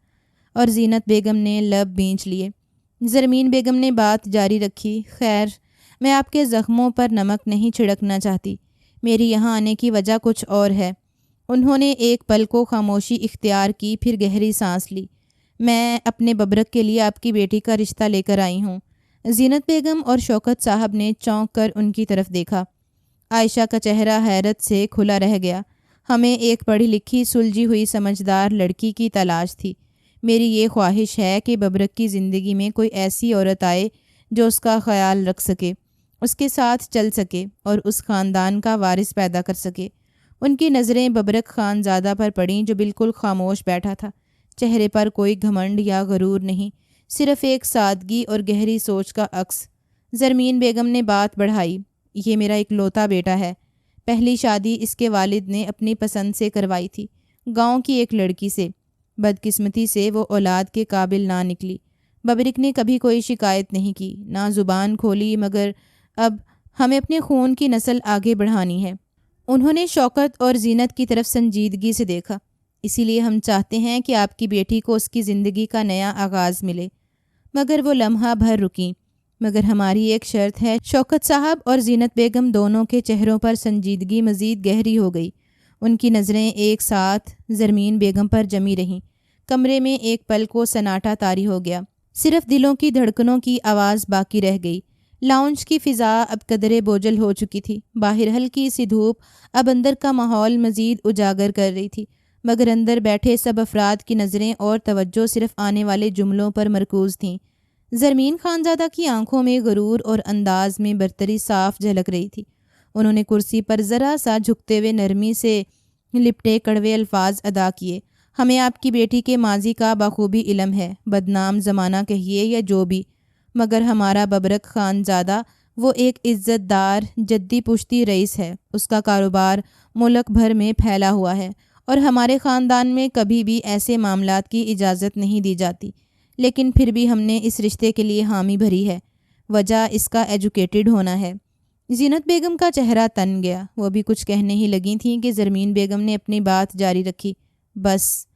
اور زینت بیگم نے لب بینچ لیے۔ زرمین بیگم نے بات جاری رکھی، خیر، میں آپ کے زخموں پر نمک نہیں چھڑکنا چاہتی، میری یہاں آنے کی وجہ کچھ اور ہے۔ انہوں نے ایک پل کو خاموشی اختیار کی، پھر گہری سانس لی۔ میں اپنے ببرک کے لیے آپ کی بیٹی کا رشتہ لے کر آئی ہوں۔ زینت بیگم اور شوکت صاحب نے چونک کر ان کی طرف دیکھا۔ عائشہ کا چہرہ حیرت سے کھلا رہ گیا۔ ہمیں ایک پڑھی لکھی، سلجھی ہوئی، سمجھدار لڑکی کی تلاش تھی۔ میری یہ خواہش ہے کہ ببرک کی زندگی میں کوئی ایسی عورت آئے جو اس کا خیال رکھ سکے، اس کے ساتھ چل سکے اور اس خاندان کا وارث پیدا کر سکے۔ ان کی نظریں ببرک خان زادہ پر پڑیں جو بالکل خاموش بیٹھا تھا، چہرے پر کوئی گھمنڈ یا غرور نہیں، صرف ایک سادگی اور گہری سوچ کا عکس۔ زرمین بیگم نے بات بڑھائی، یہ میرا اکلوتا بیٹا ہے۔ پہلی شادی اس کے والد نے اپنی پسند سے کروائی تھی، گاؤں کی ایک لڑکی سے۔ بدقسمتی سے وہ اولاد کے قابل نہ نکلی۔ ببرک نے کبھی کوئی شکایت نہیں کی، نہ زبان کھولی، مگر اب ہمیں اپنے خون کی نسل آگے بڑھانی ہے۔ انہوں نے شوکت اور زینت کی طرف سنجیدگی سے دیکھا۔ اسی لیے ہم چاہتے ہیں کہ آپ کی بیٹی کو اس کی زندگی کا نیا آغاز ملے۔ مگر وہ لمحہ بھر رکیں۔ مگر ہماری ایک شرط ہے۔ شوکت صاحب اور زینت بیگم دونوں کے چہروں پر سنجیدگی مزید گہری ہو گئی۔ ان کی نظریں ایک ساتھ زرمین بیگم پر جمی رہیں۔ کمرے میں ایک پل کو سناٹا طاری ہو گیا، صرف دلوں کی دھڑکنوں کی آواز باقی رہ گئی۔ لاؤنج کی فضا اب قدرے بوجھل ہو چکی تھی، باہر ہلکی سی دھوپ اب اندر کا ماحول مزید اجاگر کر رہی تھی، مگر اندر بیٹھے سب افراد کی نظریں اور توجہ صرف آنے والے جملوں پر مرکوز تھیں۔ زرمین خانزادہ کی آنکھوں میں غرور اور انداز میں برتری صاف جھلک رہی تھی۔ انہوں نے کرسی پر ذرا سا جھکتے ہوئے نرمی سے لپٹے کڑوے الفاظ ادا کیے۔ ہمیں آپ کی بیٹی کے ماضی کا بخوبی علم ہے، بدنام زمانہ کہیے یا جو بھی، مگر ہمارا ببرک خانزادہ وہ ایک عزت دار جدی پشتی رئیس ہے۔ اس کا کاروبار ملک بھر میں پھیلا ہوا ہے اور ہمارے خاندان میں کبھی بھی ایسے معاملات کی اجازت نہیں دی جاتی، لیکن پھر بھی ہم نے اس رشتے کے لیے حامی بھری ہے۔ وجہ اس کا ایجوکیٹڈ ہونا ہے۔ زینت بیگم کا چہرہ تن گیا، وہ بھی کچھ کہنے ہی لگی تھیں کہ زرمین بیگم نے اپنی بات جاری رکھی۔ بس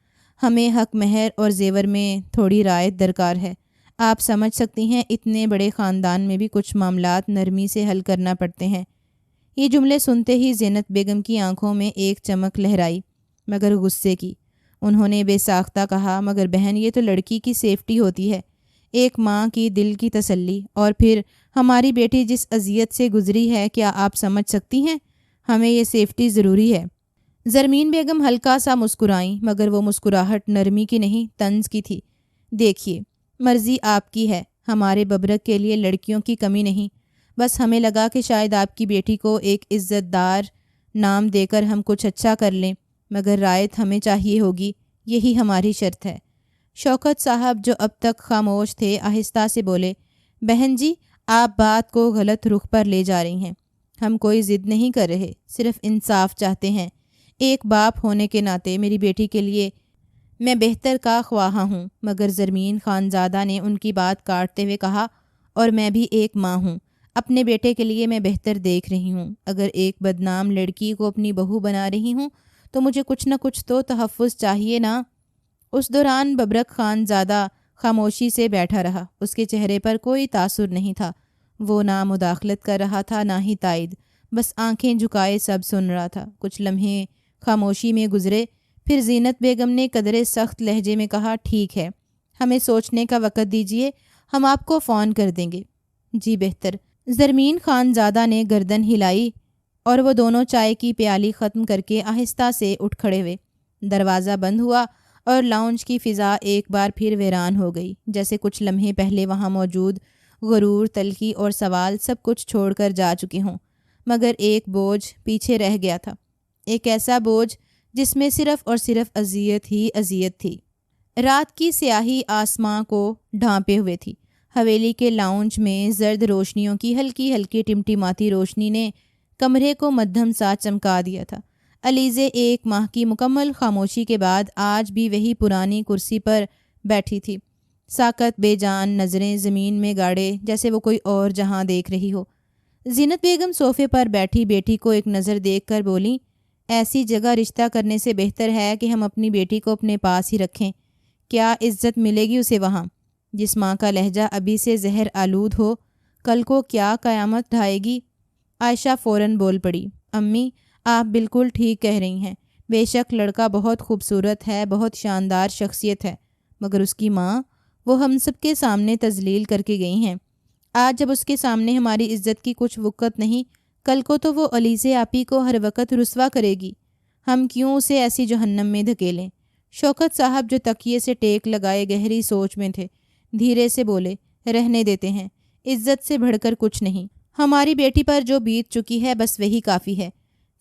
ہمیں حق مہر اور زیور میں تھوڑی رعایت درکار ہے۔ آپ سمجھ سکتی ہیں اتنے بڑے خاندان میں بھی کچھ معاملات نرمی سے حل کرنا پڑتے ہیں۔ یہ جملے سنتے ہی زینت بیگم کی آنکھوں میں ایک چمک لہرائی، مگر غصے کی۔ انہوں نے بے ساختہ کہا، مگر بہن یہ تو لڑکی کی سیفٹی ہوتی ہے، ایک ماں کی دل کی تسلی، اور پھر ہماری بیٹی جس اذیت سے گزری ہے، کیا آپ سمجھ سکتی ہیں؟ ہمیں یہ سیفٹی ضروری ہے۔ زرمین بیگم ہلکا سا مسکرائیں، مگر وہ مسکراہٹ نرمی کی نہیں، طنز کی تھی۔ دیکھیے، مرضی آپ کی ہے، ہمارے ببرک کے لیے لڑکیوں کی کمی نہیں، بس ہمیں لگا کہ شاید آپ کی بیٹی کو ایک عزت دار نام دے کر ہم کچھ اچھا کر لیں، مگر رعایت ہمیں چاہیے ہوگی، یہی ہماری شرط ہے۔ شوکت صاحب جو اب تک خاموش تھے آہستہ سے بولے، بہن جی آپ بات کو غلط رخ پر لے جا رہی ہیں۔ ہم کوئی ضد نہیں کر رہے، صرف انصاف چاہتے ہیں۔ ایک باپ ہونے کے ناطے میری بیٹی کے لیے میں بہتر کا خواہاں ہوں۔ مگر زرمین خانزادہ نے ان کی بات کاٹتے ہوئے کہا، اور میں بھی ایک ماں ہوں، اپنے بیٹے کے لیے میں بہتر دیکھ رہی ہوں۔ اگر ایک بدنام لڑکی کو اپنی بہو بنا رہی ہوں تو مجھے کچھ نہ کچھ تو تحفظ چاہیے نا۔ اس دوران ببرک خانزادہ خاموشی سے بیٹھا رہا، اس کے چہرے پر کوئی تاثر نہیں تھا۔ وہ نہ مداخلت کر رہا تھا نہ ہی تائید، بس آنکھیں جھکائے سب سن رہا تھا۔ کچھ لمحے خاموشی میں گزرے، پھر زینت بیگم نے قدرے سخت لہجے میں کہا، ٹھیک ہے، ہمیں سوچنے کا وقت دیجیے، ہم آپ کو فون کر دیں گے۔ جی بہتر۔ زرمین خانزادہ نے گردن ہلائی اور وہ دونوں چائے کی پیالی ختم کر کے آہستہ سے اٹھ کھڑے ہوئے۔ دروازہ بند ہوا اور لاؤنج کی فضا ایک بار پھر ویران ہو گئی، جیسے کچھ لمحے پہلے وہاں موجود غرور، تلخی اور سوال سب کچھ چھوڑ کر جا چکے ہوں۔ مگر ایک بوجھ پیچھے رہ گیا تھا، ایک ایسا بوجھ جس میں صرف اور صرف اذیت ہی اذیت تھی۔ رات کی سیاہی آسماں کو ڈھانپے ہوئے تھی۔ حویلی کے لاؤنج میں زرد روشنیوں کی ہلکی ہلکی ٹمٹماتی روشنی نے کمرے کو مدھم سا چمکا دیا تھا۔ علیزے ایک ماہ کی مکمل خاموشی کے بعد آج بھی وہی پرانی کرسی پر بیٹھی تھی، ساکت بے جان، نظریں زمین میں گاڑے، جیسے وہ کوئی اور جہاں دیکھ رہی ہو۔ زینت بیگم صوفے پر بیٹھی بیٹی کو ایک نظر دیکھ کر بولیں، ایسی جگہ رشتہ کرنے سے بہتر ہے کہ ہم اپنی بیٹی کو اپنے پاس ہی رکھیں۔ کیا عزت ملے گی اسے وہاں؟ جس ماں کا لہجہ ابھی سے زہر آلود ہو، کل کو کیا قیامت ڈھائے گی؟ عائشہ فوراً بول پڑی، امی آپ بالکل ٹھیک کہہ رہی ہیں، بے شک لڑکا بہت خوبصورت ہے، بہت شاندار شخصیت ہے، مگر اس کی ماں، وہ ہم سب کے سامنے تذلیل کر کے گئی ہیں۔ آج جب اس کے سامنے ہماری عزت کی کچھ وقت نہیں، کل کو تو وہ علیزے آپی کو ہر وقت رسوا کرے گی۔ ہم کیوں اسے ایسی جہنم میں دھکیلیں؟ شوکت صاحب جو تکیے سے ٹیک لگائے گہری سوچ میں تھے دھیرے سے بولے، رہنے دیتے ہیں، عزت سے بڑھ کر کچھ نہیں، ہماری بیٹی پر جو بیت چکی ہے بس وہی کافی ہے۔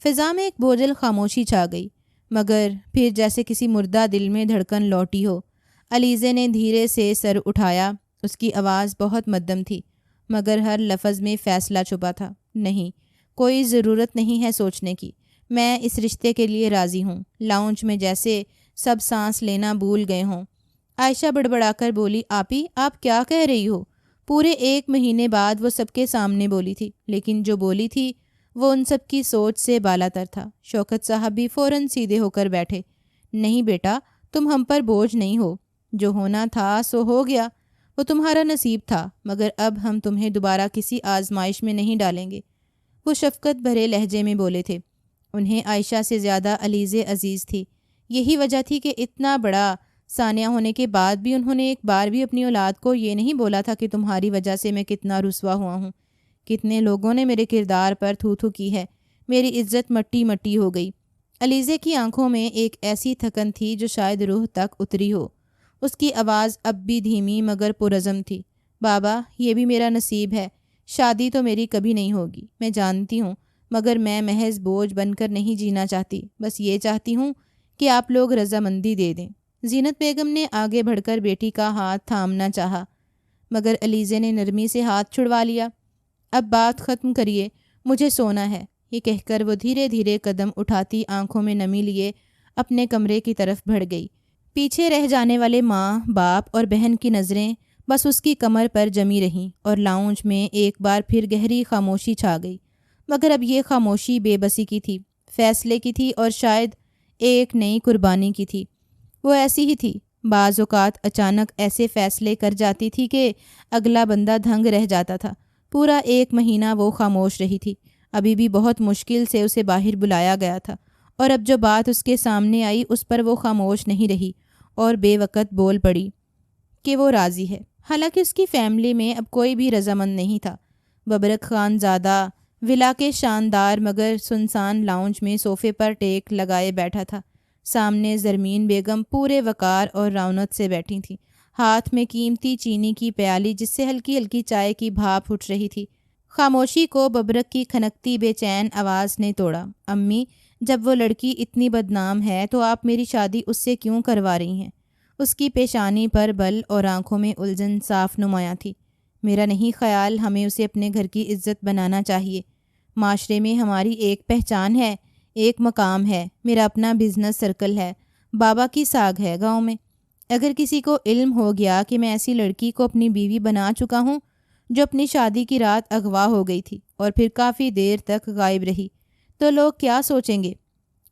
فضا میں ایک بوجھل خاموشی چھا گئی، مگر پھر جیسے کسی مردہ دل میں دھڑکن لوٹی ہو۔ علیزے نے دھیرے سے سر اٹھایا، اس کی آواز بہت مدھم تھی مگر ہر لفظ میں فیصلہ چھپا تھا۔ نہیں، کوئی ضرورت نہیں ہے سوچنے کی، میں اس رشتے کے لیے راضی ہوں۔ لاؤنج میں جیسے سب سانس لینا بھول گئے ہوں۔ عائشہ بڑبڑا کر بولی، آپی آپ کیا کہہ رہی ہو؟ پورے 1 مہینے بعد وہ سب کے سامنے بولی تھی، لیکن جو بولی تھی وہ ان سب کی سوچ سے بالا تر تھا۔ شوکت صاحب بھی فوراً سیدھے ہو کر بیٹھے۔ نہیں بیٹا، تم ہم پر بوجھ نہیں ہو، جو ہونا تھا سو ہو گیا، وہ تمہارا نصیب تھا، مگر اب ہم تمہیں دوبارہ کسی آزمائش میں نہیں ڈالیں گے۔ وہ شفقت بھرے لہجے میں بولے تھے۔ انہیں عائشہ سے زیادہ علیزے عزیز تھی۔ یہی وجہ تھی کہ اتنا بڑا سانیہ ہونے کے بعد بھی انہوں نے ایک بار بھی اپنی اولاد کو یہ نہیں بولا تھا کہ تمہاری وجہ سے میں کتنا رسوا ہوا ہوں، کتنے لوگوں نے میرے کردار پر تھو تھو کی ہے، میری عزت مٹی مٹی ہو گئی۔ علیزے کی آنکھوں میں ایک ایسی تھکن تھی جو شاید روح تک اتری ہو۔ اس کی آواز اب بھی دھیمی مگر پرعزم تھی۔ بابا، یہ بھی میرا نصیب ہے، شادی تو میری کبھی نہیں ہوگی، میں جانتی ہوں، مگر میں محض بوجھ بن کر نہیں جینا چاہتی، بس یہ چاہتی ہوں کہ آپ لوگ رضامندی دے دیں۔ زینت بیگم نے آگے بڑھ کر بیٹی کا ہاتھ تھامنا چاہا مگر علیزے نے نرمی سے ہاتھ چھڑوا لیا۔ اب بات ختم کریے، مجھے سونا ہے۔ یہ کہہ کر وہ دھیرے دھیرے قدم اٹھاتی آنکھوں میں نمی لیے اپنے کمرے کی طرف بڑھ گئی۔ پیچھے رہ جانے والے ماں، باپ اور بہن کی نظریں بس اس کی کمر پر جمی رہیں اور لاؤنج میں ایک بار پھر گہری خاموشی چھا گئی، مگر اب یہ خاموشی بے بسی کی تھی، فیصلے کی تھی اور شاید ایک نئی قربانی کی تھی۔ وہ ایسی ہی تھی، بعض اوقات اچانک ایسے فیصلے کر جاتی تھی کہ اگلا بندہ دھنگ رہ جاتا تھا۔ پورا 1 مہینہ وہ خاموش رہی تھی، ابھی بھی بہت مشکل سے اسے باہر بلایا گیا تھا، اور اب جو بات اس کے سامنے آئی اس پر وہ خاموش نہیں رہی اور بے وقت بول پڑی کہ وہ راضی ہے۔ حالانکہ اس کی فیملی میں اب کوئی بھی رضامند نہیں تھا۔ ببرک خان زادہ ولا کے شاندار مگر سنسان لاؤنج میں صوفے پر ٹیک لگائے بیٹھا تھا۔ سامنے زرمین بیگم پورے وقار اور رونق سے بیٹھی تھیں، ہاتھ میں قیمتی چینی کی پیالی جس سے ہلکی ہلکی چائے کی بھاپ اٹھ رہی تھی۔ خاموشی کو ببرک کی کھنکتی بے چین آواز نے توڑا۔ امی، جب وہ لڑکی اتنی بدنام ہے تو آپ میری شادی اس سے کیوں کروا رہی ہیں؟ اس کی پیشانی پر بل اور آنکھوں میں الجھن صاف نمایاں تھی۔ میرا نہیں خیال ہمیں اسے اپنے گھر کی عزت بنانا چاہیے۔ معاشرے میں ہماری ایک پہچان ہے، ایک مقام ہے، میرا اپنا بزنس سرکل ہے، بابا کی ساکھ ہے گاؤں میں۔ اگر کسی کو علم ہو گیا کہ میں ایسی لڑکی کو اپنی بیوی بنا چکا ہوں جو اپنی شادی کی رات اغوا ہو گئی تھی اور پھر کافی دیر تک غائب رہی، تو لوگ کیا سوچیں گے؟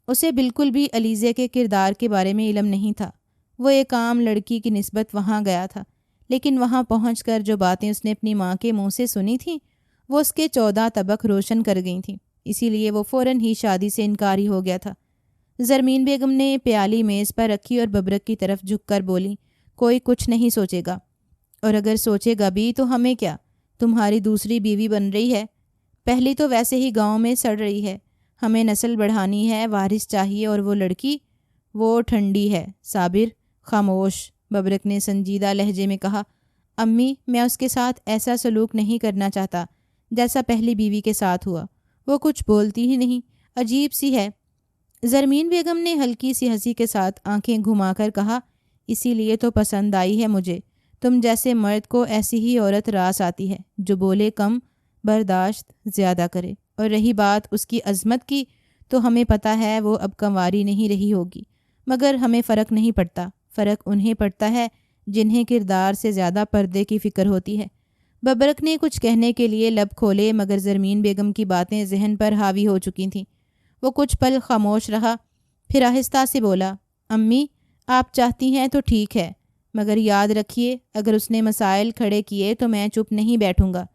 اسے بالکل بھی علیزے کے کردار کے بارے میں علم نہیں تھا۔ وہ ایک عام لڑکی کی نسبت وہاں گیا تھا، لیکن وہاں پہنچ کر جو باتیں اس نے اپنی ماں کے منہ سے سنی تھیں وہ اس کے 14 طبق روشن کر گئی تھیں، اسی لیے وہ فوراً ہی شادی سے انکاری ہو گیا تھا۔ زرمین بیگم نے پیالی میز پر رکھی اور ببرک کی طرف جھک کر بولی، کوئی کچھ نہیں سوچے گا، اور اگر سوچے گا بھی تو ہمیں کیا؟ تمہاری دوسری بیوی بن رہی ہے، پہلی تو ویسے ہی گاؤں میں سڑ رہی ہے، ہمیں نسل بڑھانی ہے، وارث چاہیے، اور وہ لڑکی وہ ٹھنڈی ہے۔ صابر، خاموش، ببرک نے سنجیدہ لہجے میں کہا۔ امی، میں اس کے ساتھ ایسا سلوک نہیں کرنا چاہتا جیسا پہلی بیوی کے ساتھ ہوا۔ وہ کچھ بولتی ہی نہیں، عجیب سی ہے۔ زرمین بیگم نے ہلکی سی ہنسی کے ساتھ آنکھیں گھما کر کہا، اسی لیے تو پسند آئی ہے مجھے، تم جیسے مرد کو ایسی ہی عورت راس آتی ہے جو بولے کم، برداشت زیادہ کرے۔ اور رہی بات اس کی عظمت کی، تو ہمیں پتہ ہے وہ اب کنواری نہیں رہی ہوگی، مگر ہمیں فرق نہیں پڑتا، فرق انہیں پڑتا ہے جنہیں کردار سے زیادہ پردے کی فکر ہوتی ہے۔ ببرک نے کچھ کہنے کے لیے لب کھولے مگر زرمین بیگم کی باتیں ذہن پر حاوی ہو چکی تھیں۔ وہ کچھ پل خاموش رہا، پھر آہستہ سے بولا، امی، آپ چاہتی ہیں تو ٹھیک ہے، مگر یاد رکھیے اگر اس نے مسائل کھڑے کیے تو میں چپ نہیں بیٹھوں گا۔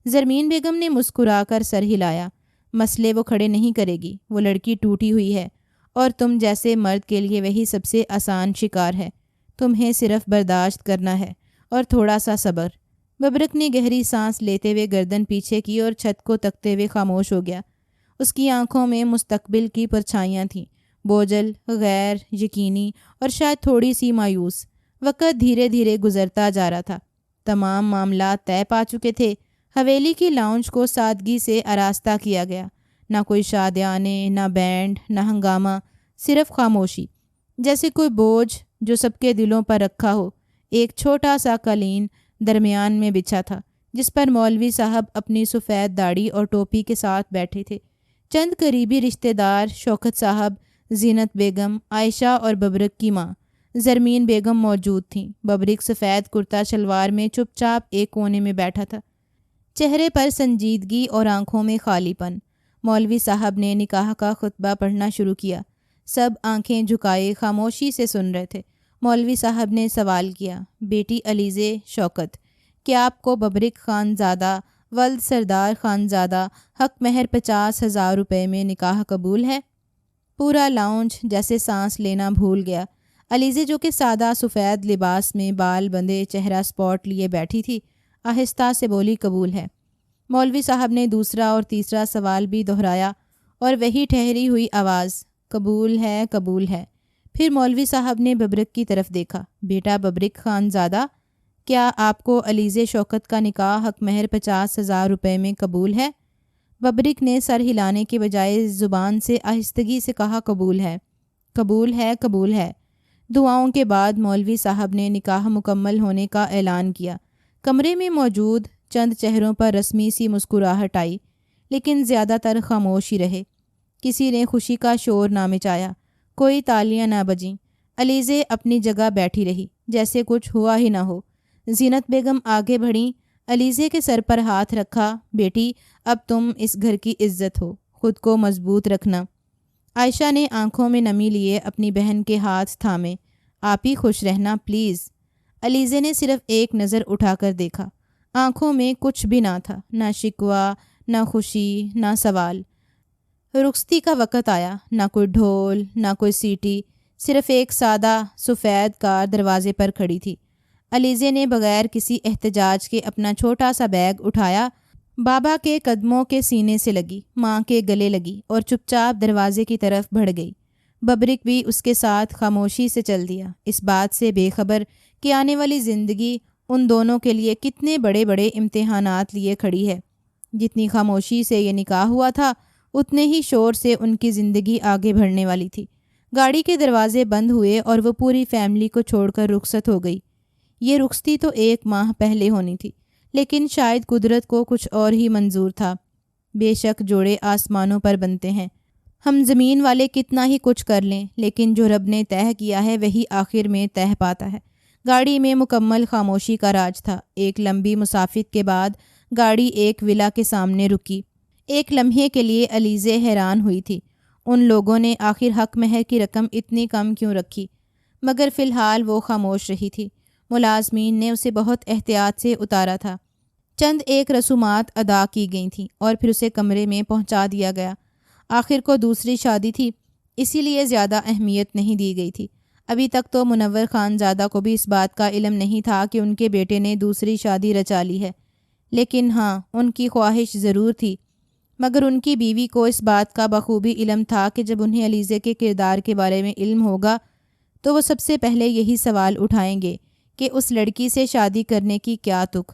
زرمین بیگم نے مسکرا کر سر ہلایا، مسئلے وہ کھڑے نہیں کرے گی، وہ لڑکی ٹوٹی ہوئی ہے اور تم جیسے مرد کے لیے وہی سب سے آسان شکار ہے، تمہیں صرف برداشت کرنا ہے اور تھوڑا سا صبر۔ ببرک نے گہری سانس لیتے ہوئے گردن پیچھے کی اور چھت کو تکتے ہوئے خاموش ہو گیا۔ اس کی آنکھوں میں مستقبل کی پرچھائیاں تھیں، بوجھل، غیر یقینی اور شاید تھوڑی سی مایوس۔ وقت دھیرے دھیرے گزرتا جا رہا تھا۔ تمام معاملات طے پا چکے تھے۔ حویلی کی لاؤنج کو سادگی سے آراستہ کیا گیا۔ نہ کوئی شادیانے، نہ بینڈ، نہ ہنگامہ، صرف خاموشی، جیسے کوئی بوجھ جو سب کے دلوں پر رکھا ہو۔ ایک چھوٹا سا قالین درمیان میں بچھا تھا جس پر مولوی صاحب اپنی سفید داڑھی اور ٹوپی کے ساتھ بیٹھے تھے۔ چند قریبی رشتہ دار، شوکت صاحب، زینت بیگم، عائشہ اور ببرک کی ماں زرمین بیگم موجود تھیں۔ ببرک سفید کرتا شلوار میں چپ چاپ ایک کونے میں بیٹھا تھا، چہرے پر سنجیدگی اور آنکھوں میں خالی پن۔ مولوی صاحب نے نکاح کا خطبہ پڑھنا شروع کیا۔ سب آنکھیں جھکائے خاموشی سے سن رہے تھے۔ مولوی صاحب نے سوال کیا، بیٹی علیزے شوکت، کیا آپ کو ببرک خانزادہ ولد سردار خانزادہ حق مہر 50,000 روپے میں نکاح قبول ہے؟ پورا لاؤنج جیسے سانس لینا بھول گیا۔ علیزے جو کہ سادہ سفید لباس میں بال بندے، چہرہ سپاٹ لیے بیٹھی تھی، آہستہ سے بولی، قبول ہے۔ مولوی صاحب نے دوسرا اور تیسرا سوال بھی دہرایا اور وہی ٹھہری ہوئی آواز، قبول ہے، قبول ہے۔ پھر مولوی صاحب نے ببرک کی طرف دیکھا، بیٹا ببرک خانزادہ، کیا آپ کو علیزے شوکت کا نکاح حق مہر 50,000 روپے میں قبول ہے؟ ببرک نے سر ہلانے کے بجائے زبان سے آہستگی سے کہا، قبول ہے، قبول ہے، قبول ہے۔ دعاؤں کے بعد مولوی صاحب نے نکاح مکمل ہونے کا اعلان کیا۔ کمرے میں موجود چند چہروں پر رسمی سی مسکراہٹ آئی، لیکن زیادہ تر خاموش ہی رہے۔ کسی نے خوشی کا شور نہ مچایا، کوئی تالیاں نہ بجیں۔ علیزے اپنی جگہ بیٹھی رہی جیسے کچھ ہوا ہی نہ ہو۔ زینت بیگم آگے بڑھیں، علیزے کے سر پر ہاتھ رکھا، بیٹی اب تم اس گھر کی عزت ہو، خود کو مضبوط رکھنا۔ عائشہ نے آنکھوں میں نمی لیے اپنی بہن کے ہاتھ تھامے، آپ ہی خوش رہنا پلیز۔ علیزے نے صرف ایک نظر اٹھا کر دیکھا، آنکھوں میں کچھ بھی نہ تھا، نہ شکوہ، نہ خوشی، نہ سوال۔ رخصتی کا وقت آیا، نہ کوئی ڈھول، نہ کوئی سیٹی، صرف ایک سادہ سفید کار دروازے پر کھڑی تھی۔ علیزے نے بغیر کسی احتجاج کے اپنا چھوٹا سا بیگ اٹھایا، بابا کے قدموں کے سینے سے لگی، ماں کے گلے لگی اور چپ چاپ دروازے کی طرف بڑھ گئی۔ ببرک بھی اس کے ساتھ خاموشی سے چل دیا، اس بات سے بے خبر کہ آنے والی زندگی ان دونوں کے لیے کتنے بڑے بڑے امتحانات لیے کھڑی ہے۔ جتنی خاموشی سے یہ نکاح ہوا تھا، اتنے ہی شور سے ان کی زندگی آگے بڑھنے والی تھی۔ گاڑی کے دروازے بند ہوئے اور وہ پوری فیملی کو چھوڑ کر رخصت ہو گئی۔ یہ رخصتی تو 1 ماہ پہلے ہونی تھی، لیکن شاید قدرت کو کچھ اور ہی منظور تھا۔ بے شک جوڑے آسمانوں پر بنتے ہیں، ہم زمین والے کتنا ہی کچھ کر لیں، لیکن جو رب نے طے کیا ہے وہی آخر میں طے پاتا ہے۔ گاڑی میں مکمل خاموشی کا راج تھا۔ ایک لمبی مسافت کے بعد گاڑی ایک ولا کے سامنے رکی۔ ایک لمحے کے لیے علیزے حیران ہوئی تھی، ان لوگوں نے آخر حق مہر کی رقم اتنی کم کیوں رکھی؟ مگر فی الحال وہ خاموش رہی تھی۔ ملازمین نے اسے بہت احتیاط سے اتارا تھا۔ چند ایک رسومات ادا کی گئی تھیں اور پھر اسے کمرے میں پہنچا دیا گیا۔ آخر کو دوسری شادی تھی، اسی لیے زیادہ اہمیت نہیں دی گئی تھی۔ ابھی تک تو منور خانزادہ کو بھی اس بات کا علم نہیں تھا کہ ان کے بیٹے نے دوسری شادی رچا لی ہے، لیکن ہاں ان کی خواہش ضرور تھی۔ مگر ان کی بیوی کو اس بات کا بخوبی علم تھا کہ جب انہیں علیزے کے کردار کے بارے میں علم ہوگا تو وہ سب سے پہلے یہی سوال اٹھائیں گے کہ اس لڑکی سے شادی کرنے کی کیا تک۔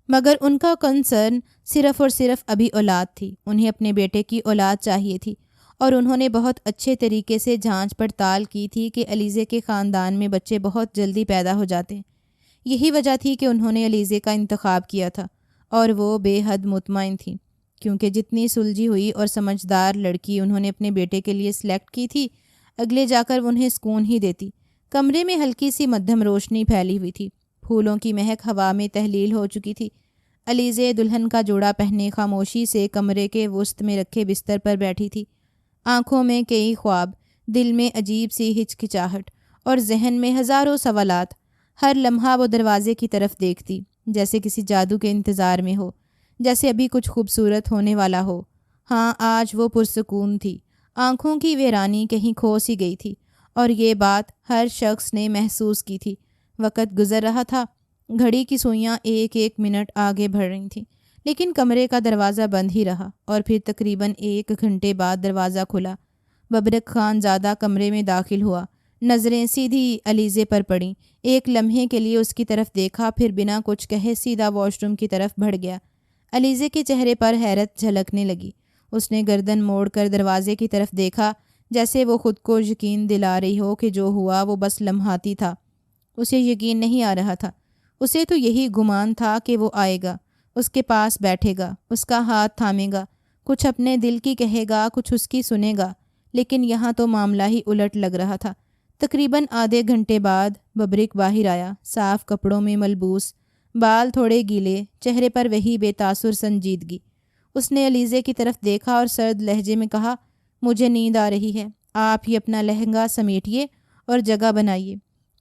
مگر ان کا کنسرن صرف اور صرف ابھی اولاد تھی، انہیں اپنے بیٹے کی اولاد چاہیے تھی، اور انہوں نے بہت اچھے طریقے سے جانچ پڑتال کی تھی کہ علیزے کے خاندان میں بچے بہت جلدی پیدا ہو جاتے ہیں۔ یہی وجہ تھی کہ انہوں نے علیزے کا انتخاب کیا تھا، اور وہ بے حد مطمئن تھیں، کیونکہ جتنی سلجھی ہوئی اور سمجھدار لڑکی انہوں نے اپنے بیٹے کے لیے سلیکٹ کی تھی، اگلے جا کر انہیں سکون ہی دیتی۔ کمرے میں ہلکی سی مدھم روشنی پھیلی ہوئی تھی، پھولوں کی مہک ہوا میں تحلیل ہو چکی تھی۔ علیزے دلہن کا جوڑا پہنے خاموشی سے کمرے کے وسط میں رکھے بستر پر بیٹھی تھی، آنکھوں میں کئی خواب، دل میں عجیب سی ہچکچاہٹ اور ذہن میں ہزاروں سوالات۔ ہر لمحہ وہ دروازے کی طرف دیکھتی، جیسے کسی جادو کے انتظار میں ہو، جیسے ابھی کچھ خوبصورت ہونے والا ہو۔ ہاں، آج وہ پرسکون تھی، آنکھوں کی ویرانی کہیں کھو سی گئی تھی، اور یہ بات ہر شخص نے محسوس کی تھی۔ وقت گزر رہا تھا، گھڑی کی سوئیاں ایک ایک منٹ آگے بڑھ رہی تھیں، لیکن کمرے کا دروازہ بند ہی رہا، اور پھر تقریباً 1 گھنٹے بعد دروازہ کھلا۔ ببرک خان زادہ کمرے میں داخل ہوا، نظریں سیدھی علیزے پر پڑیں۔ ایک لمحے کے لیے اس کی طرف دیکھا، پھر بنا کچھ کہے سیدھا واش روم کی طرف بڑھ گیا۔ علیزے کے چہرے پر حیرت جھلکنے لگی۔ اس نے گردن موڑ کر دروازے کی طرف دیکھا، جیسے وہ خود کو یقین دلا رہی ہو کہ جو ہوا وہ بس لمحاتی تھا۔ اسے یقین نہیں آ رہا تھا۔ اسے تو یہی گمان تھا کہ وہ آئے گا، اس کے پاس بیٹھے گا، اس کا ہاتھ تھامے گا، کچھ اپنے دل کی کہے گا، کچھ اس کی سنے گا، لیکن یہاں تو معاملہ ہی الٹ لگ رہا تھا۔ تقریباً آدھے گھنٹے بعد ببرک باہر آیا، صاف کپڑوں میں ملبوس، بال تھوڑے گیلے، چہرے پر وہی بے تاثر سنجیدگی۔ اس نے علیزے کی طرف دیکھا اور سرد لہجے میں کہا، مجھے نیند آ رہی ہے، آپ ہی اپنا لہنگا سمیٹیے اور جگہ بنائیے۔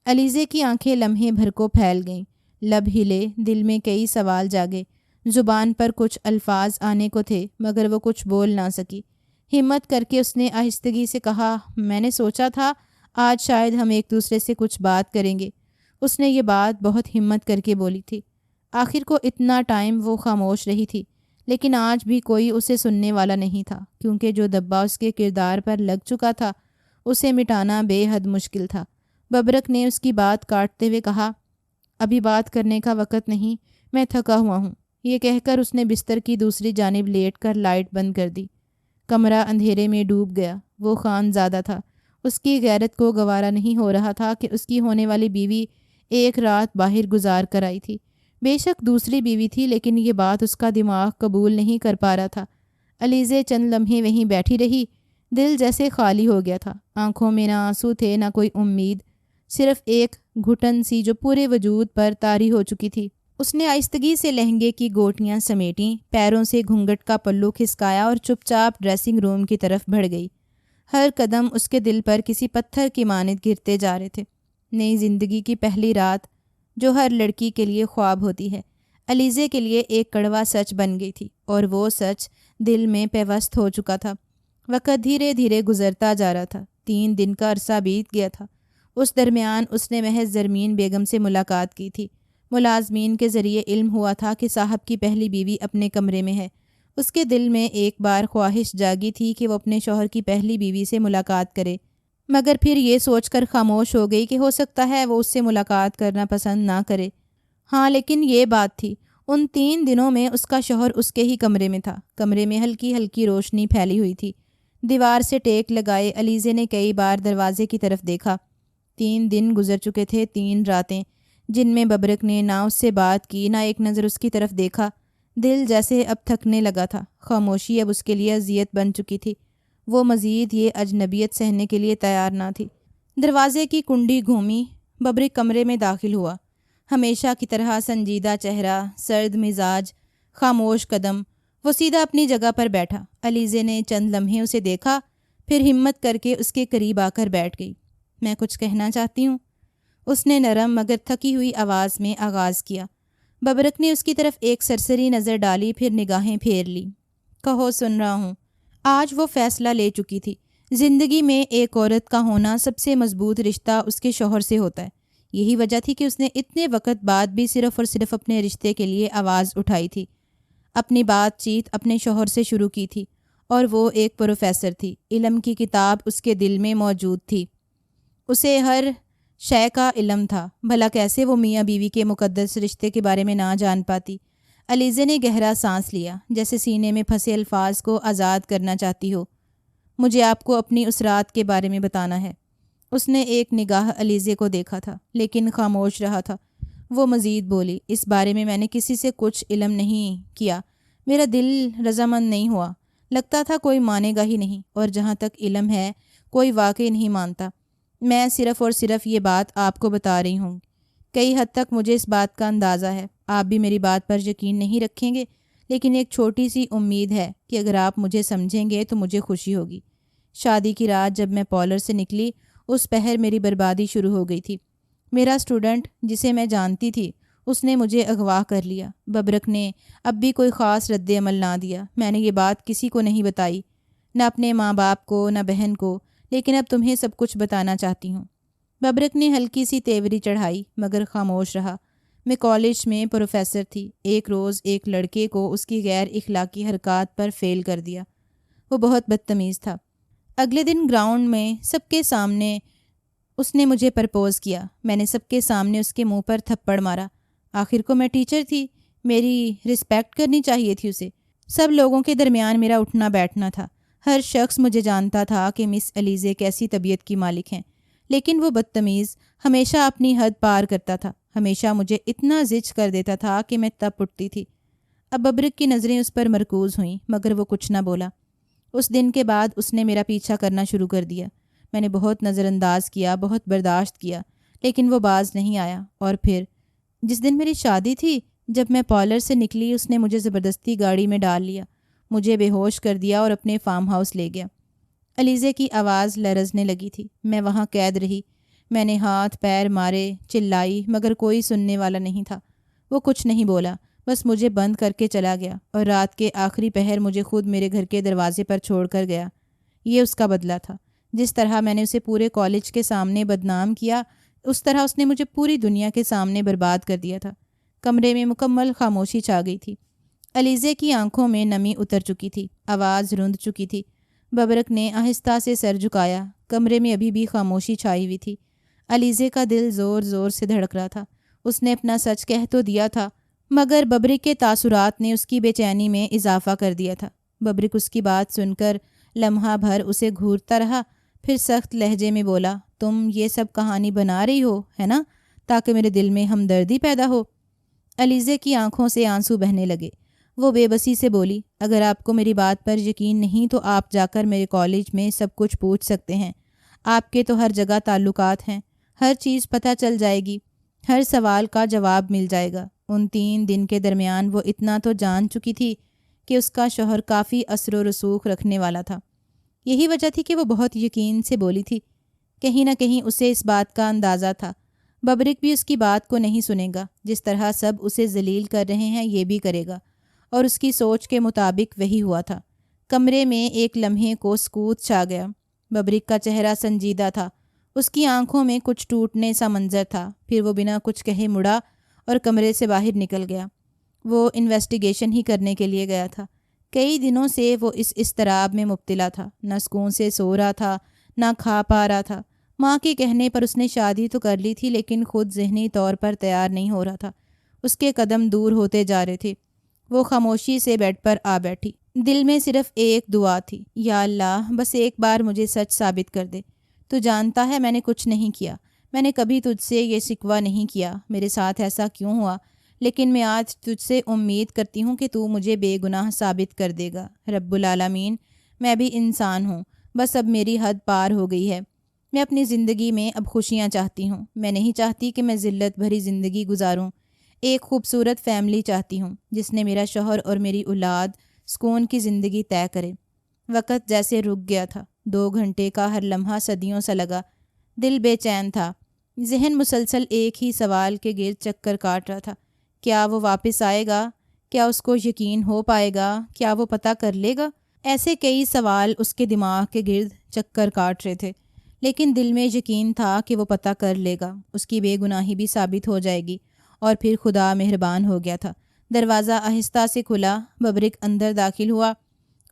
علیزے کی آنکھیں لمحے بھر کو پھیل گئیں، لب ہلے، دل میں کئی سوال جاگے، زبان پر کچھ الفاظ آنے کو تھے مگر وہ کچھ بول نہ سکی۔ ہمت کر کے اس نے آہستگی سے کہا، میں نے سوچا تھا آج شاید ہم ایک دوسرے سے کچھ بات کریں گے۔ اس نے یہ بات بہت ہمت کر کے بولی تھی۔ آخر کو اتنا ٹائم وہ خاموش رہی تھی، لیکن آج بھی کوئی اسے سننے والا نہیں تھا، کیونکہ جو دبا اس کے کردار پر لگ چکا تھا اسے مٹانا بے حد مشکل تھا۔ ببرک نے اس کی بات کاٹتے ہوئے کہا، ابھی بات کرنے کا وقت نہیں، میں تھکا ہوا ہوں۔ یہ کہہ کر اس نے بستر کی دوسری جانب لیٹ کر لائٹ بند کر دی۔ کمرہ اندھیرے میں ڈوب گیا۔ وہ خان زادہ تھا۔ اس کی غیرت کو گوارا نہیں ہو رہا تھا کہ اس کی ہونے والی بیوی ایک رات باہر گزار کر آئی تھی۔ بے شک دوسری بیوی تھی، لیکن یہ بات اس کا دماغ قبول نہیں کر پا رہا تھا۔ علیزے چند لمحے وہیں بیٹھی رہی، دل جیسے خالی ہو گیا تھا۔ آنکھوں میں نہ آنسو تھے نہ کوئی امید، صرف ایک گھٹن سی جو پورے وجود پر طاری ہو چکی تھی۔ اس نے آہستگی سے لہنگے کی گوٹیاں سمیٹیں، پیروں سے گھونگھٹ کا پلو کھسکایا اور چپ چاپ ڈریسنگ روم کی طرف بڑھ گئی۔ ہر قدم اس کے دل پر کسی پتھر کی مانند گرتے جا رہے تھے۔ نئی زندگی کی پہلی رات جو ہر لڑکی کے لیے خواب ہوتی ہے، علیزے کے لیے ایک کڑوا سچ بن گئی تھی، اور وہ سچ دل میں پیوست ہو چکا تھا۔ وقت دھیرے دھیرے گزرتا جا رہا تھا۔ 3 دن کا عرصہ بیت گیا تھا۔ اس درمیان اس نے محض زرمین بیگم سے ملاقات کی تھی۔ ملازمین کے ذریعے علم ہوا تھا کہ صاحب کی پہلی بیوی اپنے کمرے میں ہے۔ اس کے دل میں ایک بار خواہش جاگی تھی کہ وہ اپنے شوہر کی پہلی بیوی سے ملاقات کرے، مگر پھر یہ سوچ کر خاموش ہو گئی کہ ہو سکتا ہے وہ اس سے ملاقات کرنا پسند نہ کرے۔ ہاں، لیکن یہ بات تھی، ان 3 دنوں میں اس کا شوہر اس کے ہی کمرے میں تھا۔ کمرے میں ہلکی ہلکی روشنی پھیلی ہوئی تھی۔ دیوار سے ٹیک لگائے علیزے نے کئی بار دروازے کی طرف دیکھا۔ 3 دن گزر چکے تھے، 3 راتیں، جن میں ببرک نے نہ اس سے بات کی، نہ ایک نظر اس کی طرف دیکھا۔ دل جیسے اب تھکنے لگا تھا۔ خاموشی اب اس کے لیے اذیت بن چکی تھی۔ وہ مزید یہ اجنبیت سہنے کے لیے تیار نہ تھی۔ دروازے کی کنڈی گھومی، ببرک کمرے میں داخل ہوا۔ ہمیشہ کی طرح سنجیدہ چہرہ، سرد مزاج، خاموش قدم۔ وہ سیدھا اپنی جگہ پر بیٹھا۔ علیزے نے چند لمحے اسے دیکھا، پھر ہمت کر کے اس کے قریب آ کر بیٹھ گئی۔ میں کچھ کہنا چاہتی ہوں، اس نے نرم مگر تھکی ہوئی آواز میں آغاز کیا۔ ببرک نے اس کی طرف ایک سرسری نظر ڈالی، پھر نگاہیں پھیر لی۔ کہو، سن رہا ہوں۔ آج وہ فیصلہ لے چکی تھی۔ زندگی میں ایک عورت کا ہونا سب سے مضبوط رشتہ اس کے شوہر سے ہوتا ہے۔ یہی وجہ تھی کہ اس نے اتنے وقت بعد بھی صرف اور صرف اپنے رشتے کے لیے آواز اٹھائی تھی، اپنی بات چیت اپنے شوہر سے شروع کی تھی، اور وہ ایک پروفیسر تھی۔ علم کی کتاب اس کے دل میں موجود تھی، اسے ہر شے کا علم تھا۔ بھلا کیسے وہ میاں بیوی کے مقدس رشتے کے بارے میں نہ جان پاتی؟ علیزے نے گہرا سانس لیا، جیسے سینے میں پھنسے الفاظ کو آزاد کرنا چاہتی ہو۔ مجھے آپ کو اپنی اس رات کے بارے میں بتانا ہے۔ اس نے ایک نگاہ علیزے کو دیکھا تھا، لیکن خاموش رہا تھا۔ وہ مزید بولی، اس بارے میں نے کسی سے کچھ علم نہیں کیا، میرا دل رضامند نہیں ہوا، لگتا تھا کوئی مانے گا ہی نہیں، اور جہاں تک علم ہے کوئی واقعی نہیں مانتا۔ میں صرف اور صرف یہ بات آپ کو بتا رہی ہوں۔ کئی حد تک مجھے اس بات کا اندازہ ہے، آپ بھی میری بات پر یقین نہیں رکھیں گے، لیکن ایک چھوٹی سی امید ہے کہ اگر آپ مجھے سمجھیں گے تو مجھے خوشی ہوگی۔ شادی کی رات جب میں پارلر سے نکلی، اس پہر میری بربادی شروع ہو گئی تھی۔ میرا اسٹوڈنٹ، جسے میں جانتی تھی، اس نے مجھے اغوا کر لیا۔ ببرک نے اب بھی کوئی خاص رد عمل نہ دیا۔ میں نے یہ بات کسی کو نہیں بتائی، نہ اپنے ماں باپ کو، نہ بہن کو، لیکن اب تمہیں سب کچھ بتانا چاہتی ہوں۔ ببرک نے ہلکی سی تیوری چڑھائی، مگر خاموش رہا۔ میں کالج میں پروفیسر تھی۔ ایک روز ایک لڑکے کو اس کی غیر اخلاقی حرکات پر فیل کر دیا۔ وہ بہت بدتمیز تھا۔ اگلے دن گراؤنڈ میں سب کے سامنے اس نے مجھے پرپوز کیا۔ میں نے سب کے سامنے اس کے منہ پر تھپڑ مارا۔ آخر کو میں ٹیچر تھی، میری رسپیکٹ کرنی چاہیے تھی اسے۔ سب لوگوں کے درمیان میرا اٹھنا بیٹھنا تھا۔ ہر شخص مجھے جانتا تھا کہ مس علیزے کیسی طبیعت کی مالک ہیں، لیکن وہ بدتمیز ہمیشہ اپنی حد پار کرتا تھا، ہمیشہ مجھے اتنا زج کر دیتا تھا کہ میں تپ اٹھتی تھی۔ اب ببرک کی نظریں اس پر مرکوز ہوئیں، مگر وہ کچھ نہ بولا۔ اس دن کے بعد اس نے میرا پیچھا کرنا شروع کر دیا۔ میں نے بہت نظر انداز کیا، بہت برداشت کیا، لیکن وہ باز نہیں آیا۔ اور پھر جس دن میری شادی تھی، جب میں پارلر سے نکلی، اس نے مجھے زبردستی گاڑی میں ڈال لیا، مجھے بے ہوش کر دیا اور اپنے فارم ہاؤس لے گیا۔ علیزے کی آواز لرزنے لگی تھی۔ میں وہاں قید رہی۔ میں نے ہاتھ پیر مارے، چلائی، مگر کوئی سننے والا نہیں تھا۔ وہ کچھ نہیں بولا، بس مجھے بند کر کے چلا گیا، اور رات کے آخری پہر مجھے خود میرے گھر کے دروازے پر چھوڑ کر گیا۔ یہ اس کا بدلہ تھا۔ جس طرح میں نے اسے پورے کالج کے سامنے بدنام کیا، اس طرح اس نے مجھے پوری دنیا کے سامنے برباد کر دیا تھا۔ کمرے میں مکمل خاموشی چھا گئی تھی۔ علیزے کی آنکھوں میں نمی اتر چکی تھی، آواز رند چکی تھی۔ ببرک نے آہستہ سے سر جھکایا۔ کمرے میں ابھی بھی خاموشی چھائی ہوئی تھی۔ علیزے کا دل زور زور سے دھڑک رہا تھا۔ اس نے اپنا سچ کہہ تو دیا تھا، مگر ببرک کے تاثرات نے اس کی بے چینی میں اضافہ کر دیا تھا۔ ببرک اس کی بات سن کر لمحہ بھر اسے گھورتا رہا، پھر سخت لہجے میں بولا، تم یہ سب کہانی بنا رہی ہو، ہے نا، تاکہ میرے دل میں ہمدردی پیدا ہو۔ علیزے کی آنکھوں سے آنسو بہنے لگے۔ وہ بے بسی سے بولی، اگر آپ کو میری بات پر یقین نہیں تو آپ جا کر میرے کالج میں سب کچھ پوچھ سکتے ہیں۔ آپ کے تو ہر جگہ تعلقات ہیں، ہر چیز پتہ چل جائے گی، ہر سوال کا جواب مل جائے گا۔ ان 3 دن کے درمیان وہ اتنا تو جان چکی تھی کہ اس کا شوہر کافی اثر و رسوخ رکھنے والا تھا۔ یہی وجہ تھی کہ وہ بہت یقین سے بولی تھی۔ کہیں نہ کہیں اسے اس بات کا اندازہ تھا، ببرک بھی اس کی بات کو نہیں سنے گا۔ جس طرح سب اسے ذلیل کر رہے ہیں، یہ بھی کرے گا، اور اس کی سوچ کے مطابق وہی ہوا تھا۔ کمرے میں ایک لمحے کو سکوت چھا گیا۔ ببرک کا چہرہ سنجیدہ تھا، اس کی آنکھوں میں کچھ ٹوٹنے سا منظر تھا۔ پھر وہ بنا کچھ کہے مڑا اور کمرے سے باہر نکل گیا۔ وہ انویسٹیگیشن ہی کرنے کے لیے گیا تھا۔ کئی دنوں سے وہ اس اضطراب میں مبتلا تھا، نہ سکون سے سو رہا تھا، نہ کھا پا رہا تھا۔ ماں کے کہنے پر اس نے شادی تو کر لی تھی، لیکن خود ذہنی طور پر تیار نہیں ہو رہا تھا۔ اس کے قدم دور ہوتے جا رہے تھے۔ وہ خاموشی سے بیڈ پر آ بیٹھی۔ دل میں صرف ایک دعا تھی، یا اللہ، بس ایک بار مجھے سچ ثابت کر دے۔ تو جانتا ہے میں نے کچھ نہیں کیا، میں نے کبھی تجھ سے یہ شکوہ نہیں کیا میرے ساتھ ایسا کیوں ہوا، لیکن میں آج تجھ سے امید کرتی ہوں کہ تو مجھے بے گناہ ثابت کر دے گا۔ رب العالمین، میں بھی انسان ہوں، بس اب میری حد پار ہو گئی ہے۔ میں اپنی زندگی میں اب خوشیاں چاہتی ہوں۔ میں نہیں چاہتی کہ میں ذلت بھری زندگی گزاروں۔ ایک خوبصورت فیملی چاہتی ہوں، جس نے میرا شوہر اور میری اولاد سکون کی زندگی طے کرے۔ وقت جیسے رک گیا تھا۔ 2 گھنٹے کا ہر لمحہ صدیوں سا لگا۔ دل بے چین تھا۔ ذہن مسلسل ایک ہی سوال کے گرد چکر کاٹ رہا تھا۔ کیا وہ واپس آئے گا؟ کیا اس کو یقین ہو پائے گا؟ کیا وہ پتہ کر لے گا؟ ایسے کئی سوال اس کے دماغ کے گرد چکر کاٹ رہے تھے، لیکن دل میں یقین تھا کہ وہ پتہ کر لے گا، اس کی بے گناہی بھی ثابت ہو جائے گی۔ اور پھر خدا مہربان ہو گیا تھا۔ دروازہ آہستہ سے کھلا۔ ببرک اندر داخل ہوا۔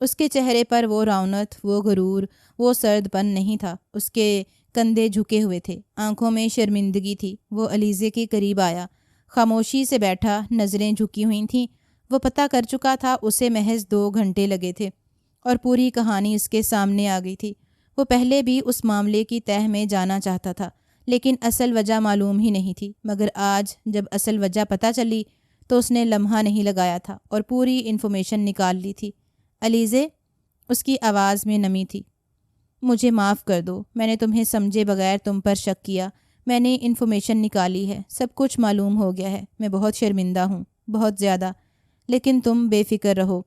اس کے چہرے پر وہ رونق، وہ غرور، وہ سرد پن نہیں تھا۔ اس کے کندھے جھکے ہوئے تھے، آنکھوں میں شرمندگی تھی۔ وہ علیزے کے قریب آیا، خاموشی سے بیٹھا، نظریں جھکی ہوئی تھیں۔ وہ پتہ کر چکا تھا اسے محض 2 گھنٹے لگے تھے، اور پوری کہانی اس کے سامنے آ گئی تھی۔ وہ پہلے بھی اس معاملے کی تہہ میں جانا چاہتا تھا، لیکن اصل وجہ معلوم ہی نہیں تھی۔ مگر آج جب اصل وجہ پتہ چلی تو اس نے لمحہ نہیں لگایا تھا اور پوری انفارمیشن نکال لی تھی۔ علیزے، اس کی آواز میں نمی تھی، مجھے معاف کر دو، میں نے تمہیں سمجھے بغیر تم پر شک کیا۔ میں نے انفارمیشن نکالی ہے، سب کچھ معلوم ہو گیا ہے۔ میں بہت شرمندہ ہوں، بہت زیادہ، لیکن تم بے فکر رہو۔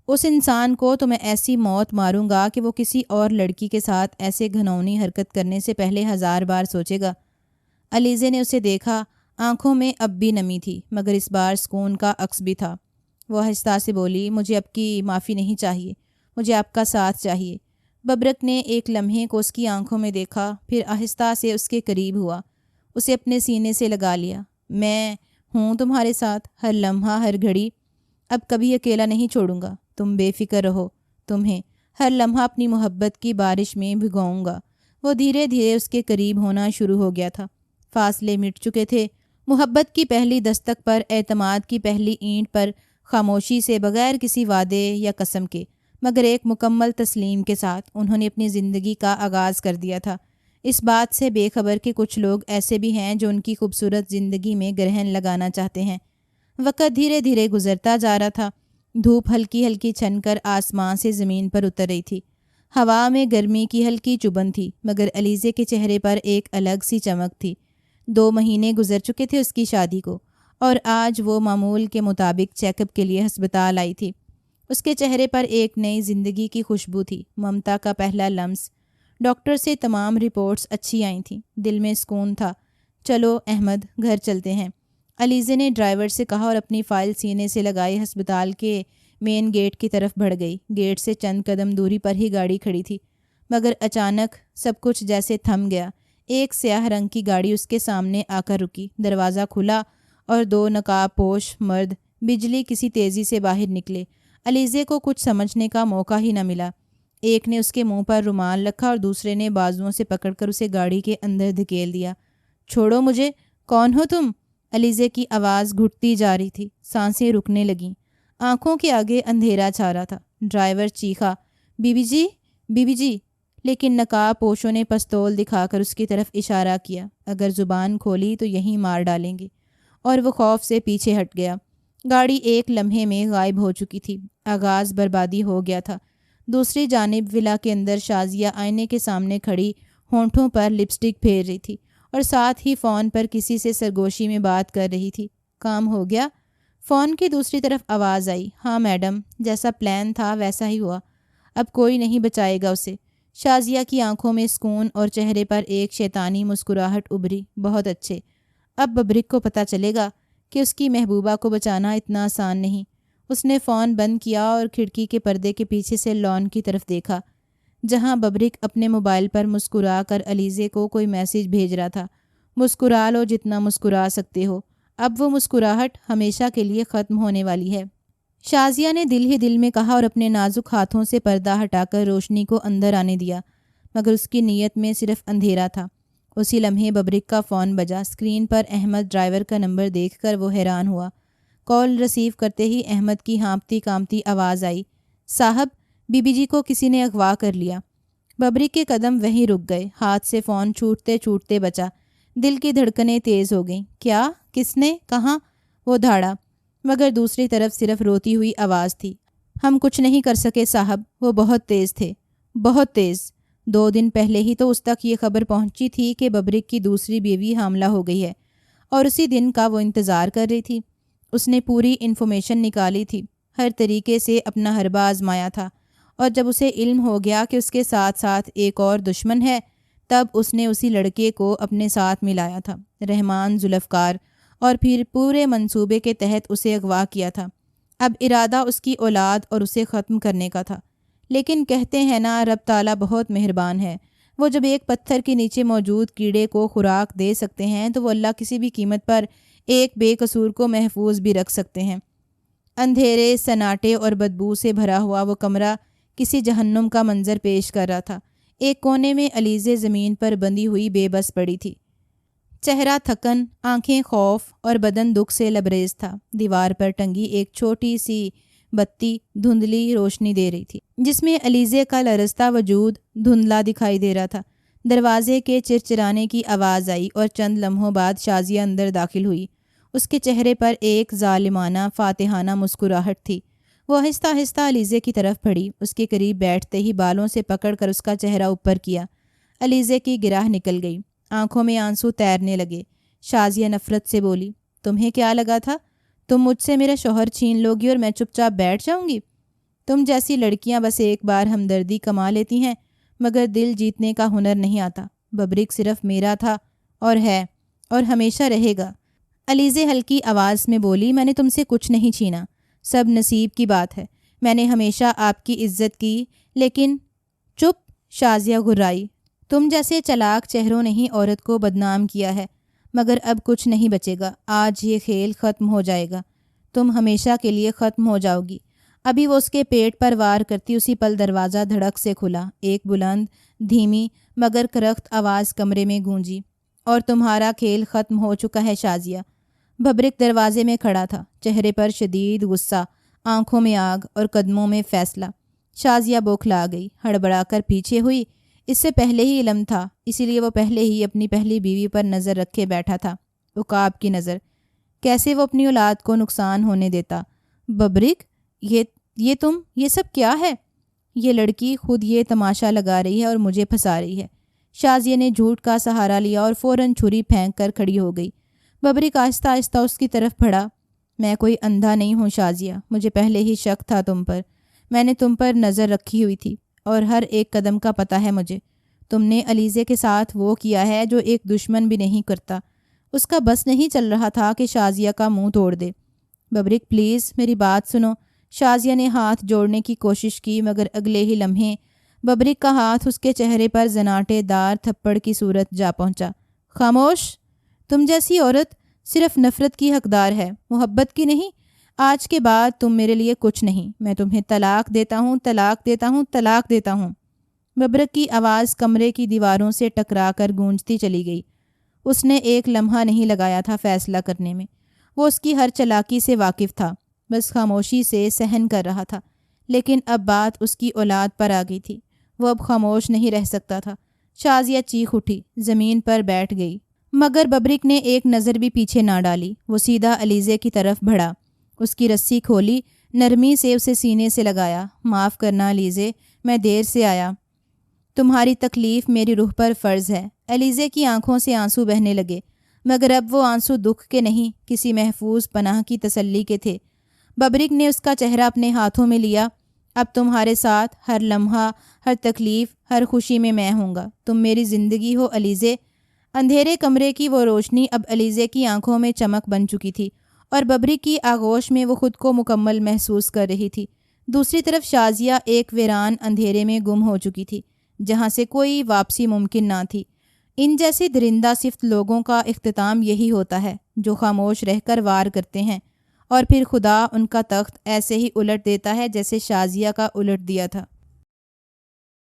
اس انسان کو تو میں ایسی موت ماروں گا کہ وہ کسی اور لڑکی کے ساتھ ایسے گھناؤنی حرکت کرنے سے پہلے 1000 بار سوچے گا۔ علیزے نے اسے دیکھا، آنکھوں میں اب بھی نمی تھی، مگر اس بار سکون کا عکس بھی تھا۔ وہ آہستہ سے بولی، مجھے آپ کی معافی نہیں چاہیے، مجھے آپ کا ساتھ چاہیے۔ ببرک نے ایک لمحے کو اس کی آنکھوں میں دیکھا، پھر آہستہ سے اس کے قریب ہوا، اسے اپنے سینے سے لگا لیا۔ میں ہوں تمہارے ساتھ، ہر لمحہ، ہر گھڑی، اب کبھی اکیلا نہیں چھوڑوں گا۔ تم بے فکر رہو، تمہیں ہر لمحہ اپنی محبت کی بارش میں بھگاؤں گا۔ وہ دھیرے دھیرے اس کے قریب ہونا شروع ہو گیا تھا۔ فاصلے مٹ چکے تھے۔ محبت کی پہلی دستک پر، اعتماد کی پہلی اینٹ پر، خاموشی سے، بغیر کسی وعدے یا قسم کے، مگر ایک مکمل تسلیم کے ساتھ انہوں نے اپنی زندگی کا آغاز کر دیا تھا، اس بات سے بے خبر کہ کچھ لوگ ایسے بھی ہیں جو ان کی خوبصورت زندگی میں گرہن لگانا چاہتے ہیں۔ وقت دھیرے دھیرے گزرتا جا رہا تھا۔ دھوپ ہلکی ہلکی چھن کر آسمان سے زمین پر اتر رہی تھی۔ ہوا میں گرمی کی ہلکی چبھن تھی، مگر علیزے کے چہرے پر ایک الگ سی چمک تھی۔ 2 مہینے گزر چکے تھے اس کی شادی کو، اور آج وہ معمول کے مطابق چیک اپ کے لیے ہسپتال آئی تھی۔ اس کے چہرے پر ایک نئی زندگی کی خوشبو تھی، ممتا کا پہلا لمس۔ ڈاکٹر سے تمام رپورٹس اچھی آئی تھیں، دل میں سکون تھا۔ چلو احمد، گھر چلتے ہیں، علیزے نے ڈرائیور سے کہا، اور اپنی فائل سینے سے لگائے ہسپتال کے مین گیٹ کی طرف بڑھ گئی۔ گیٹ سے چند قدم دوری پر ہی گاڑی کھڑی تھی، مگر اچانک سب کچھ جیسے تھم گیا۔ ایک سیاہ رنگ کی گاڑی اس کے سامنے آ کر رکی، دروازہ کھلا اور 2 نقاب پوش مرد بجلی کسی تیزی سے باہر نکلے۔ علیزے کو کچھ سمجھنے کا موقع ہی نہ ملا۔ ایک نے اس کے منہ پر رومال رکھا اور دوسرے نے بازوؤں سے پکڑ کر اسے گاڑی کے اندر دھکیل دیا۔ چھوڑو مجھے، کون ہو تم؟ علیزے کی آواز گھٹتی جا رہی تھی، سانسیں رکنے لگیں، آنکھوں کے آگے اندھیرا چھا رہا تھا۔ ڈرائیور چیخا، بی بی جی، بی بی جی، لیکن نقاب پوشوں نے پستول دکھا کر اس کی طرف اشارہ کیا۔ اگر زبان کھولی تو یہیں مار ڈالیں گے، اور وہ خوف سے پیچھے ہٹ گیا۔ گاڑی ایک لمحے میں غائب ہو چکی تھی، آغاز بربادی ہو گیا تھا۔ دوسری جانب ولا کے اندر شازیہ آئینے کے سامنے کھڑی ہونٹوں پر لپسٹک پھیر رہی تھی، اور ساتھ ہی فون پر کسی سے سرگوشی میں بات کر رہی تھی۔ کام ہو گیا؟ فون کی دوسری طرف آواز آئی، ہاں میڈم، جیسا پلان تھا ویسا ہی ہوا، اب کوئی نہیں بچائے گا اسے۔ شازیہ کی آنکھوں میں سکون اور چہرے پر ایک شیطانی مسکراہٹ ابھری۔ بہت اچھے، اب ببرک کو پتہ چلے گا کہ اس کی محبوبہ کو بچانا اتنا آسان نہیں۔ اس نے فون بند کیا اور کھڑکی کے پردے کے پیچھے سے لان کی طرف دیکھا، جہاں ببرک اپنے موبائل پر مسکرا کر علیزے کو کوئی میسج بھیج رہا تھا۔ مسکرا لو جتنا مسکرا سکتے ہو، اب وہ مسکراہٹ ہمیشہ کے لیے ختم ہونے والی ہے، شازیہ نے دل ہی دل میں کہا، اور اپنے نازک ہاتھوں سے پردہ ہٹا کر روشنی کو اندر آنے دیا، مگر اس کی نیت میں صرف اندھیرا تھا۔ اسی لمحے ببرک کا فون بجا۔ اسکرین پر احمد ڈرائیور کا نمبر دیکھ کر وہ حیران ہوا۔ کال ریسیو کرتے ہی احمد کی ہانپتی کانپتی آواز آئی، صاحب، بی بی جی کو کسی نے اغوا کر لیا۔ ببرک کے قدم وہیں رک گئے، ہاتھ سے فون چھوٹتے چھوٹتے بچا۔ دل کی دھڑکنیں تیز ہو گئیں۔ کیا؟ کس نے؟ کہاں؟ وہ دھاڑا، مگر دوسری طرف صرف روتی ہوئی آواز تھی، ہم کچھ نہیں کر سکے صاحب، وہ بہت تیز تھے، بہت تیز۔ 2 دن پہلے ہی تو اس تک یہ خبر پہنچی تھی کہ ببرک کی دوسری بیوی حاملہ ہو گئی ہے، اور اسی دن کا وہ انتظار کر رہی تھی۔ اس نے پوری انفارمیشن نکالی تھی، ہر طریقے سے اپنا حربہ آزمایا تھا، اور جب اسے علم ہو گیا کہ اس کے ساتھ ساتھ ایک اور دشمن ہے، تب اس نے اسی لڑکے کو اپنے ساتھ ملایا تھا، رحمان ذوالفقار، اور پھر پورے منصوبے کے تحت اسے اغوا کیا تھا۔ اب ارادہ اس کی اولاد اور اسے ختم کرنے کا تھا۔ لیکن کہتے ہیں نا، رب تعالیٰ بہت مہربان ہے، وہ جب ایک پتھر کے نیچے موجود کیڑے کو خوراک دے سکتے ہیں تو وہ اللہ کسی بھی قیمت پر ایک بے قصور کو محفوظ بھی رکھ سکتے ہیں۔ اندھیرے، سناٹے اور بدبو سے بھرا ہوا وہ کمرہ کسی جہنم کا منظر پیش کر رہا تھا۔ ایک کونے میں علیزے زمین پر بندھی ہوئی بے بس پڑی تھی، چہرہ تھکن، آنکھیں خوف اور بدن دکھ سے لبریز تھا۔ دیوار پر ٹنگی ایک چھوٹی سی بتی دھندلی روشنی دے رہی تھی، جس میں علیزے کا لرزتا وجود دھندلا دکھائی دے رہا تھا۔ دروازے کے چرچرانے کی آواز آئی، اور چند لمحوں بعد شازیہ اندر داخل ہوئی۔ اس کے چہرے پر ایک ظالمانہ فاتحانہ مسکراہٹ تھی۔ وہ آہستہ آہستہ علیزے کی طرف بڑھی، اس کے قریب بیٹھتے ہی بالوں سے پکڑ کر اس کا چہرہ اوپر کیا۔ علیزے کی گرہ نکل گئی، آنکھوں میں آنسو تیرنے لگے۔ شازیہ نفرت سے بولی، تمہیں کیا لگا تھا تم مجھ سے میرا شوہر چھین لوگی اور میں چپ چاپ بیٹھ جاؤں گی؟ تم جیسی لڑکیاں بس ایک بار ہمدردی کما لیتی ہیں، مگر دل جیتنے کا ہنر نہیں آتا۔ ببرک صرف میرا تھا، اور ہے، اور ہمیشہ رہے گا۔ علیزے ہلکی آواز میں بولی، میں نے تم سے کچھ نہیں چھینا، سب نصیب کی بات ہے۔ میں نے ہمیشہ آپ کی عزت کی، لیکن چپ، شازیہ گھرائی، تم جیسے چلاک چہروں نے ہی عورت کو بدنام کیا ہے، مگر اب کچھ نہیں بچے گا۔ آج یہ کھیل ختم ہو جائے گا، تم ہمیشہ کے لیے ختم ہو جاؤ گی۔ ابھی وہ اس کے پیٹ پر وار کرتی اسی پل دروازہ دھڑک سے کھلا۔ ایک بلند، دھیمی مگر کرخت آواز کمرے میں گونجی، اور تمہارا کھیل ختم ہو چکا ہے شازیہ۔ ببرک دروازے میں کھڑا تھا، چہرے پر شدید غصہ، آنکھوں میں آگ اور قدموں میں فیصلہ۔ شازیہ بوکھلا گئی، ہڑبڑا کر پیچھے ہوئی۔ اس سے پہلے ہی علم تھا، اسی لیے وہ پہلے ہی اپنی پہلی بیوی پر نظر رکھے بیٹھا تھا، عقاب کی نظر۔ کیسے وہ اپنی اولاد کو نقصان ہونے دیتا؟ ببرک، یہ تم، یہ سب کیا ہے؟ یہ لڑکی خود یہ تماشا لگا رہی ہے اور مجھے پھنسا رہی ہے۔ شازیہ نے جھوٹ کا سہارا لیا اور فوراً چھری پھینک کر کھڑی ہو گئی۔ ببرک آہستہ آہستہ اس کی طرف بڑھا۔ میں کوئی اندھا نہیں ہوں شازیہ، مجھے پہلے ہی شک تھا تم پر۔ میں نے تم پر نظر رکھی ہوئی تھی اور ہر ایک قدم کا پتہ ہے مجھے۔ تم نے علیزے کے ساتھ وہ کیا ہے جو ایک دشمن بھی نہیں کرتا۔ اس کا بس نہیں چل رہا تھا کہ شازیہ کا منہ توڑ دے۔ ببرک پلیز میری بات سنو۔ شازیہ نے ہاتھ جوڑنے کی کوشش کی، مگر اگلے ہی لمحے ببرک کا ہاتھ اس کے چہرے پر زناٹے دار تھپڑ کی صورت جا پہنچا۔ خاموش! تم جیسی عورت صرف نفرت کی حقدار ہے، محبت کی نہیں۔ آج کے بعد تم میرے لیے کچھ نہیں۔ میں تمہیں طلاق دیتا ہوں، طلاق دیتا ہوں، طلاق دیتا ہوں۔ ببرک کی آواز کمرے کی دیواروں سے ٹکرا کر گونجتی چلی گئی۔ اس نے ایک لمحہ نہیں لگایا تھا فیصلہ کرنے میں۔ وہ اس کی ہر چالاکی سے واقف تھا، بس خاموشی سے سہن کر رہا تھا۔ لیکن اب بات اس کی اولاد پر آ گئی تھی، وہ اب خاموش نہیں رہ سکتا تھا۔ شازیہ چیخ اٹھی، زمین پر بیٹھ گئی، مگر ببرک نے ایک نظر بھی پیچھے نہ ڈالی۔ وہ سیدھا علیزے کی طرف بڑھا، اس کی رسی کھولی، نرمی سے اسے سینے سے لگایا۔ معاف کرنا علیزے، میں دیر سے آیا۔ تمہاری تکلیف میری روح پر فرض ہے۔ علیزے کی آنکھوں سے آنسو بہنے لگے، مگر اب وہ آنسو دکھ کے نہیں، کسی محفوظ پناہ کی تسلی کے تھے۔ ببرک نے اس کا چہرہ اپنے ہاتھوں میں لیا۔ اب تمہارے ساتھ ہر لمحہ، ہر تکلیف، ہر خوشی میں ہوں گا۔ تم میری زندگی ہو علیزے۔ اندھیرے کمرے کی وہ روشنی اب علیزے کی آنکھوں میں چمک بن چکی تھی، اور ببرک کی آغوش میں وہ خود کو مکمل محسوس کر رہی تھی۔ دوسری طرف شازیہ ایک ویران اندھیرے میں گم ہو چکی تھی، جہاں سے کوئی واپسی ممکن نہ تھی۔ ان جیسے درندہ صفت لوگوں کا اختتام یہی ہوتا ہے، جو خاموش رہ کر وار کرتے ہیں، اور پھر خدا ان کا تخت ایسے ہی الٹ دیتا ہے جیسے شازیہ کا الٹ دیا تھا۔